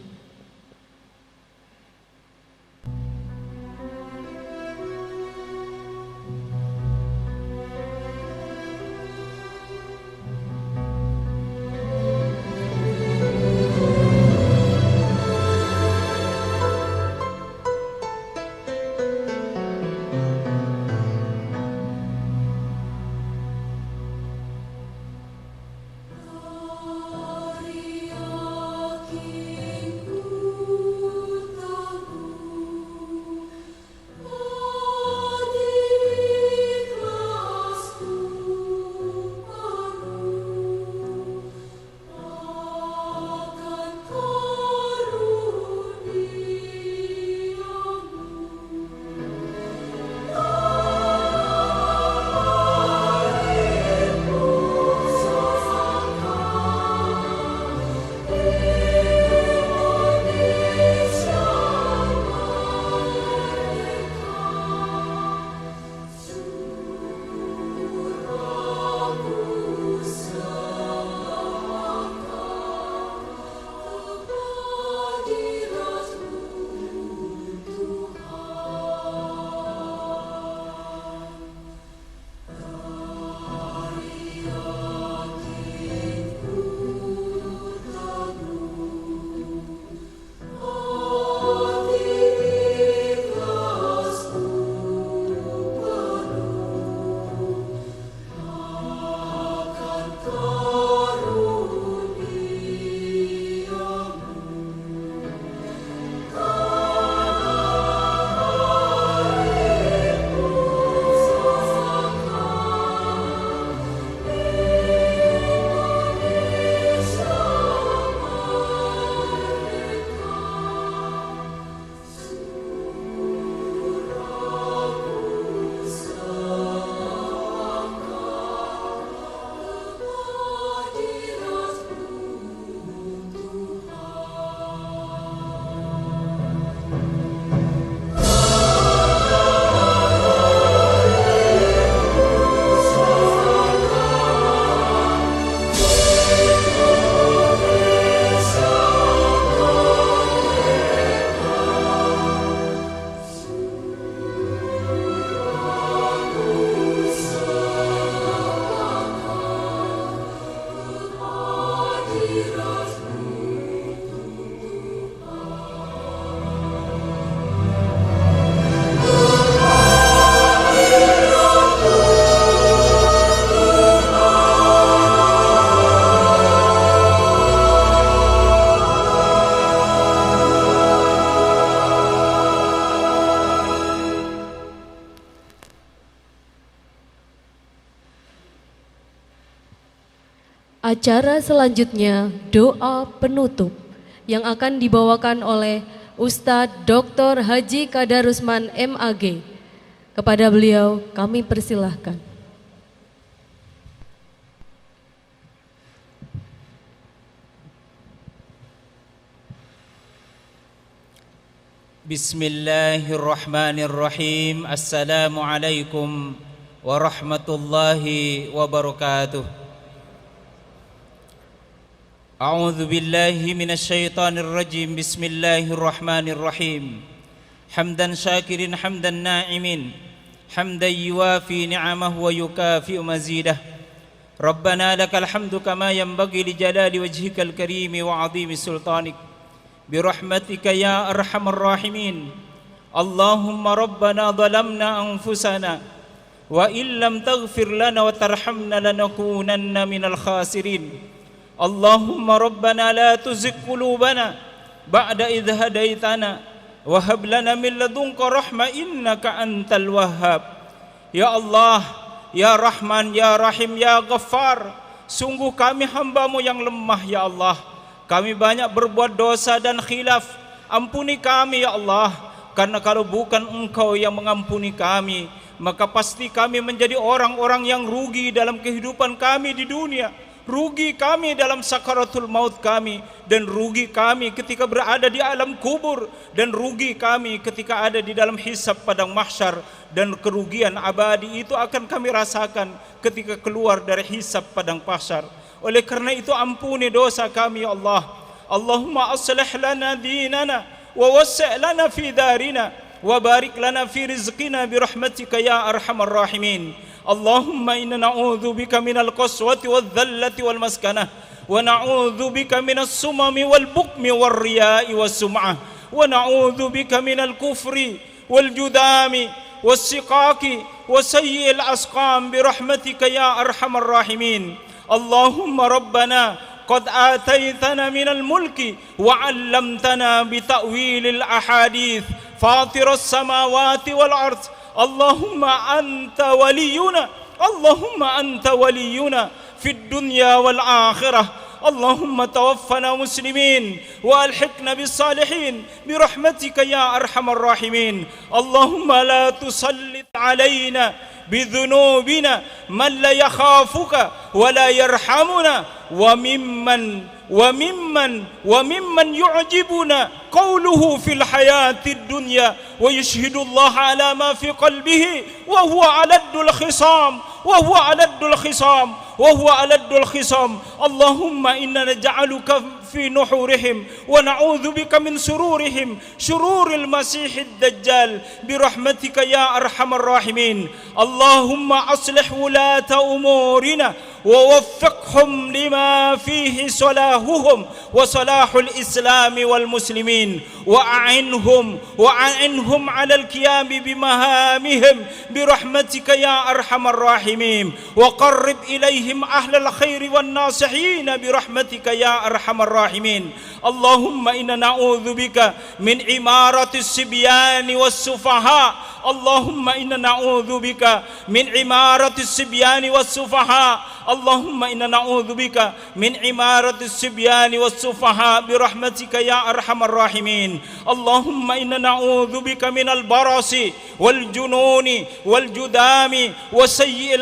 Acara selanjutnya doa penutup yang akan dibawakan oleh Ustadz Dr. Haji Kadarusman MAG. Kepada beliau kami persilahkan. Bismillahirrahmanirrahim. Assalamualaikum warahmatullahi wabarakatuh. A'udzu billahi minasyaitonir rajim. Bismillahirrahmanirrahim. Hamdan syakirin hamdan na'imin, hamdan yuwafi ni'amahu wa yukafi'u mazidah. Rabbana lakal hamdu kama yanbaghi li jalali wajhikal karim wa 'azimi sultanik. Birahmatika ya arhamar rahimin. Allahumma rabbana zalamna anfusana wa illam taghfir lana wa tarhamna lanakunanna minal khasirin. Allahumma rabbana la tuzigh qulubana ba'da idh hadaitana wa hab lana min ladunka rahmah innaka antal wahhab. Ya Allah, ya Rahman, ya Rahim, ya Ghaffar, sungguh kami hamba-Mu yang lemah ya Allah. Kami banyak berbuat dosa dan khilaf. Ampuni kami ya Allah. Karena kalau bukan Engkau yang mengampuni kami, maka pasti kami menjadi orang-orang yang rugi dalam kehidupan kami di dunia, rugi kami dalam sakaratul maut kami, dan rugi kami ketika berada di alam kubur, dan rugi kami ketika ada di dalam hisab padang mahsyar, dan kerugian abadi itu akan kami rasakan ketika keluar dari hisab padang mahsyar. Oleh karena itu ampuni dosa kami ya Allah. Allahumma aslih lana dinana wa wassi' lana fi darina wa barik lana fi rizqina bi rahmatika ya arhamar rahimin. Allahumma inna na'udzu bika minal qaswati wadh-dhallati wal maskanah wa na'udzu bika minas sumami wal bukmi war riya'i was sum'ah wa na'udzu bika minal kufri wal judami was siqaqi wa sayyi'il asqam bi rahmatika ya arhamar rahimin. Allahumma rabbana قد آتيتنا من الملك وعلمتنا بتأويل الأحاديث فاطر السماوات والأرض اللهم أنت ولينا في الدنيا والآخرة اللهم توفنا مسلمين وألحقنا بالصالحين برحمتك يا أرحم الراحمين. اللهم لا تسلط علينا بذنوبنا من لا يخافك ولا يرحمنا وممن يعجبنا قوله في الحياة الدنيا ويشهد الله على ما في قلبه وهو ألد الخصام اللهم إنا نجعلك في نحورهم ونعوذ بك من شرور المسيح الدجال برحمتك يا أرحم الراحمين. اللهم أصلح ولاة أمورنا ووفقهم لما فيه صلاحهم وصلاح الإسلام والمسلمين وأعنهم على القيام بمهامهم برحمتك يا أرحم الراحمين. وقرب إليهم أهل الخير والناصحين برحمتك يا أرحم الراحمين. اللهم إنا نعوذ بك من عمارة الصبيان والسفهاء اللهم إنا نعوذ بك من عمارة الصبيان والسفهاء اللهم إنا نعوذ بك من عمارة الصبيان والسفهاء برحمتك يا أرحم الراحمين. اللهم إنا نعوذ بك من البرص والجنون والجذام وسيء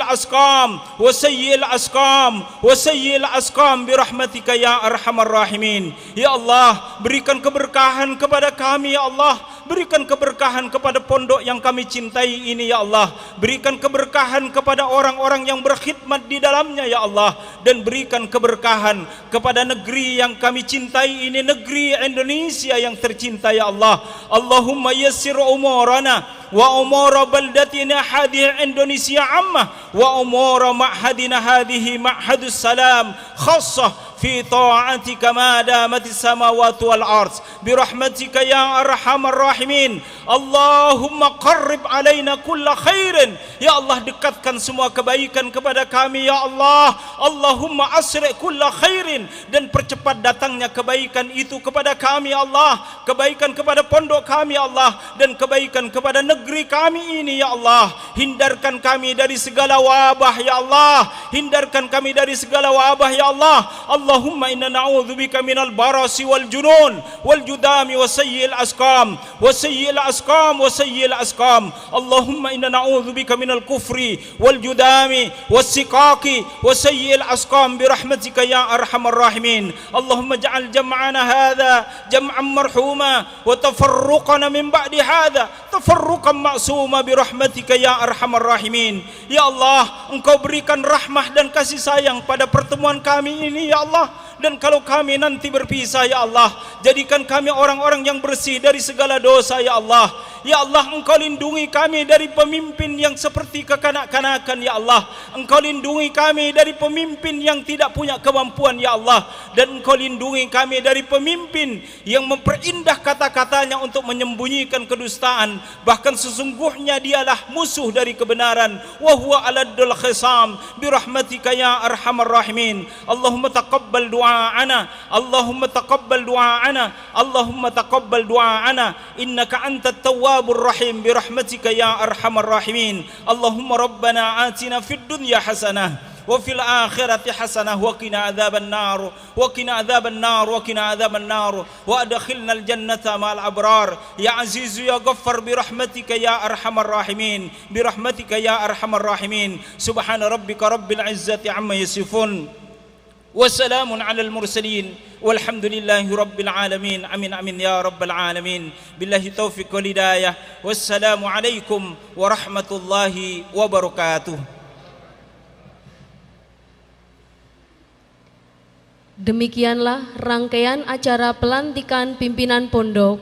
الأسقام برحمتك يا أرحم الراحمين. Ya Allah, berikan keberkahan kepada kami ya Allah, berikan keberkahan kepada pondok yang kami cintai ini ya Allah, berikan keberkahan kepada orang-orang yang berkhidmat di dalamnya ya Allah, dan berikan keberkahan kepada negeri yang kami cintai ini, negeri Indonesia yang tercinta ya Allah. Allahumma yassir umurana wa umura baldatina hadhihi Indonesia ammah wa umura ma'hadina hadhihi ma'hadus salam khassah في طاعتك ما دامت السماوات والأرض برحمتك يا أرحم الراحمين. اللهم قرب علينا كل خير ya Allah, dekatkan semua kebaikan kepada kami ya Allah. Allahumma asri' kulla khairin, dan percepat datangnya kebaikan itu kepada kami ya Allah, kebaikan kepada pondok kami ya Allah, dan kebaikan kepada negeri kami ini ya Allah. Hindarkan kami dari segala wabah ya Allah, hindarkan kami dari segala wabah ya Allah. Allahumma inna na'udzu bika minal barasi wal junun wal judami wa sayyi'il asqam Allahumma inna na'udzu bika minal kufri wal judami was siqaqi wa sayyi'il asqam birahmatika ya arhamar rahimin. Allahumma ij'al jam'ana hadza jam'an marhuma wa tafarruqana min ba'di hadza tafarruqan ma'suma birahmatika ya arhamar rahimin. Ya Allah, Engkau berikan rahmah dan kasih sayang pada pertemuan kami ini ya Allah. Dan kalau kami nanti berpisah ya Allah, jadikan kami orang-orang yang bersih dari segala dosa ya Allah. Ya Allah, Engkau lindungi kami dari pemimpin yang seperti kekanak-kanakan ya Allah. Engkau lindungi kami dari pemimpin yang tidak punya kemampuan ya Allah. Dan Engkau lindungi kami dari pemimpin yang memperindah kata-katanya untuk menyembunyikan kedustaan, bahkan sesungguhnya dialah musuh dari kebenaran. Wa huwa aladdul khisam birahmatika ya arhamar rahimin. Allahumma taqabbal du'aana, Allahumma taqabbal du'aana, Allahumma taqabbal du'aana, innaka antat tawwabur rahim birahmatika ya arhamar rahimin. Allahumma rabbana atina fid dunya hasanah وفي الآخرة حسنة وقنا عذاب النار وقنا عذاب النار وقنا عذاب النار وأدخلنا الجنة مع الأبرار يا عزيز يا غفار برحمتك يا أرحم الراحمين برحمتك يا أرحم الراحمين سبحان ربك رب العزة عما يصفون وسلام على المرسلين والحمد لله رب العالمين آمين آمين يا رب العالمين بالله التوفيق والهداية والسلام عليكم ورحمة الله وبركاته. Demikianlah rangkaian acara pelantikan pimpinan pondok,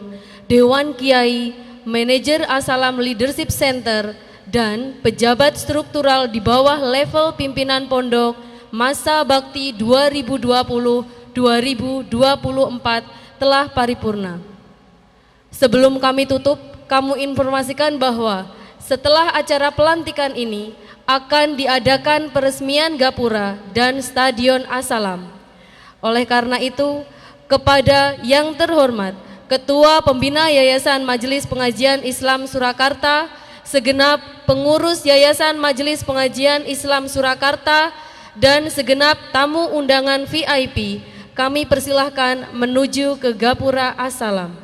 Dewan Kiai, Manajer As-Salam Leadership Center, dan pejabat struktural di bawah level pimpinan pondok masa bakti 2020-2024 telah paripurna. Sebelum kami tutup, kami informasikan bahwa setelah acara pelantikan ini akan diadakan peresmian gapura dan stadion As-Salam. Oleh karena itu, kepada yang terhormat Ketua Pembina Yayasan Majelis Pengajian Islam Surakarta, segenap pengurus Yayasan Majelis Pengajian Islam Surakarta, dan segenap tamu undangan VIP, kami persilahkan menuju ke gapura As-Salam.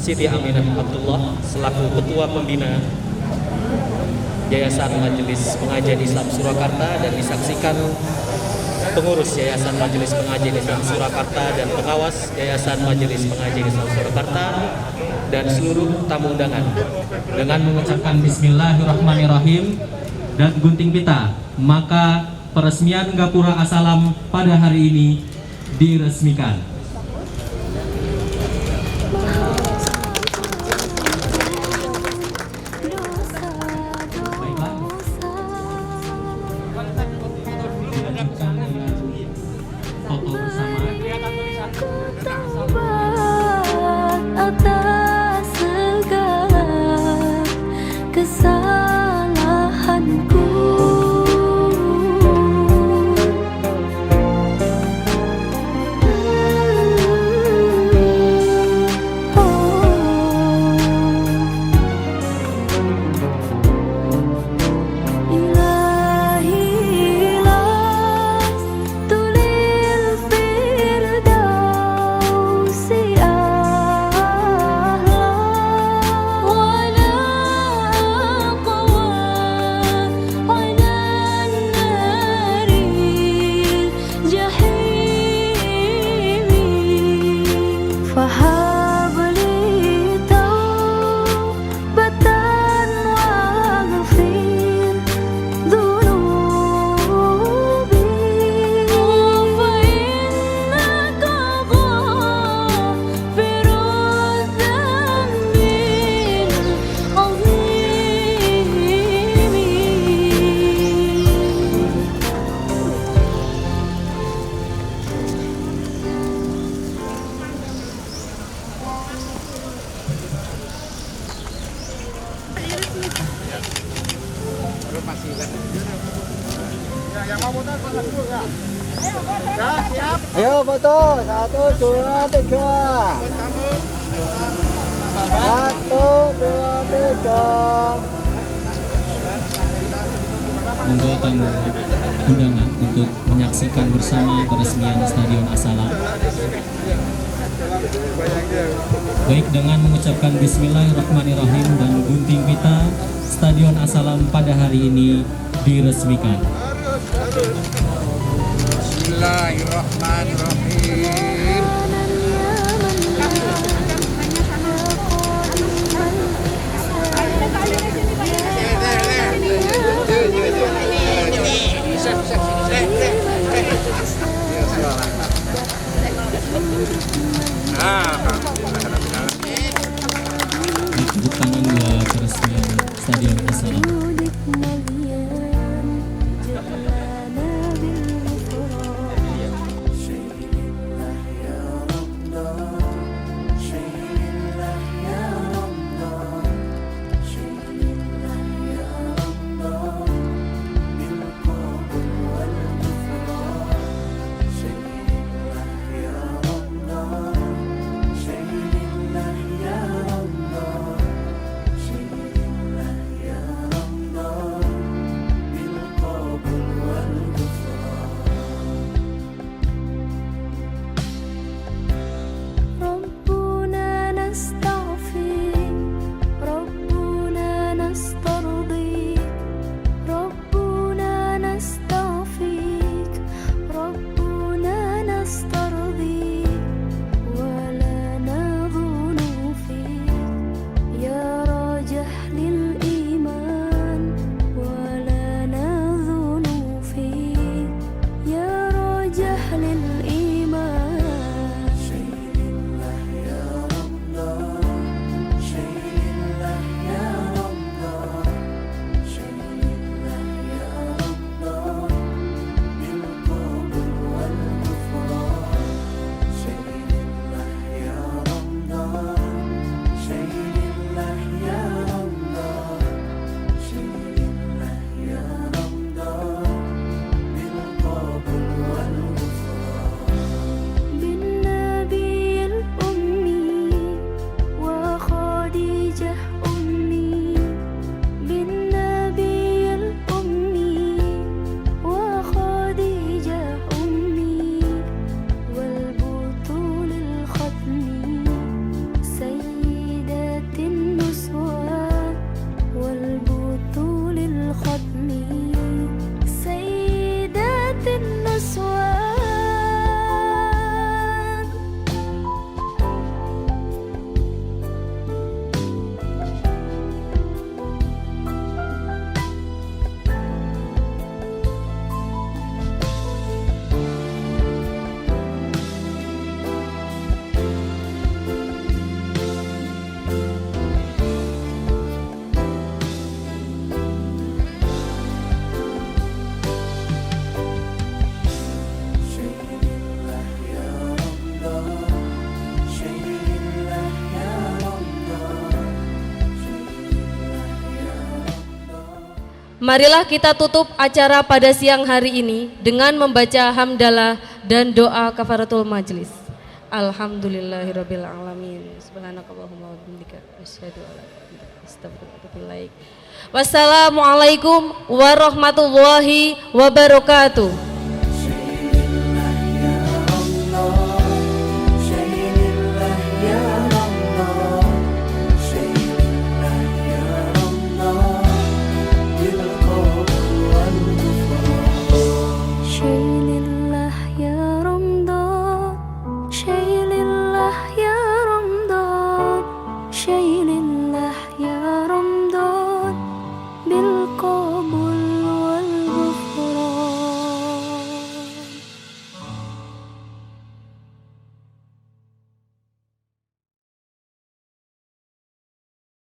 Siti Aminah Abdullah selaku Ketua Pembina Yayasan Majelis Pengajian Islam Surakarta dan disaksikan pengurus Yayasan Majelis Pengajian Islam Surakarta dan pengawas Yayasan Majelis Pengajian Islam Surakarta dan seluruh tamu undangan. Dengan mengucapkan Bismillahirrahmanirrahim dan gunting pita, maka peresmian gapura As-Salam pada hari ini diresmikan. Atas segala kesalahanku, Ayo foto, 1, 2, 3. 1, 2, 3. Monggo tamu undangan untuk menyaksikan bersama peresmian Stadion As-Salam. Baik, dengan mengucapkan Bismillahirrahmanirrahim dan gunting pita, Stadion As-Salam pada hari ini diresmikan. Bismillahirrahmanirrahim. Tepuk tangan buat peresmian Stadion As-Salam. Marilah kita tutup acara pada siang hari ini dengan membaca hamdalah dan doa kafaratul majlis. Alhamdulillahirabbil alamin. Subhanakallahumma wa bihamdika asyhadu an la ilaha illa anta astaghfiruka wa atubu ilaik. Wassalamualaikum warahmatullahi wabarakatuh.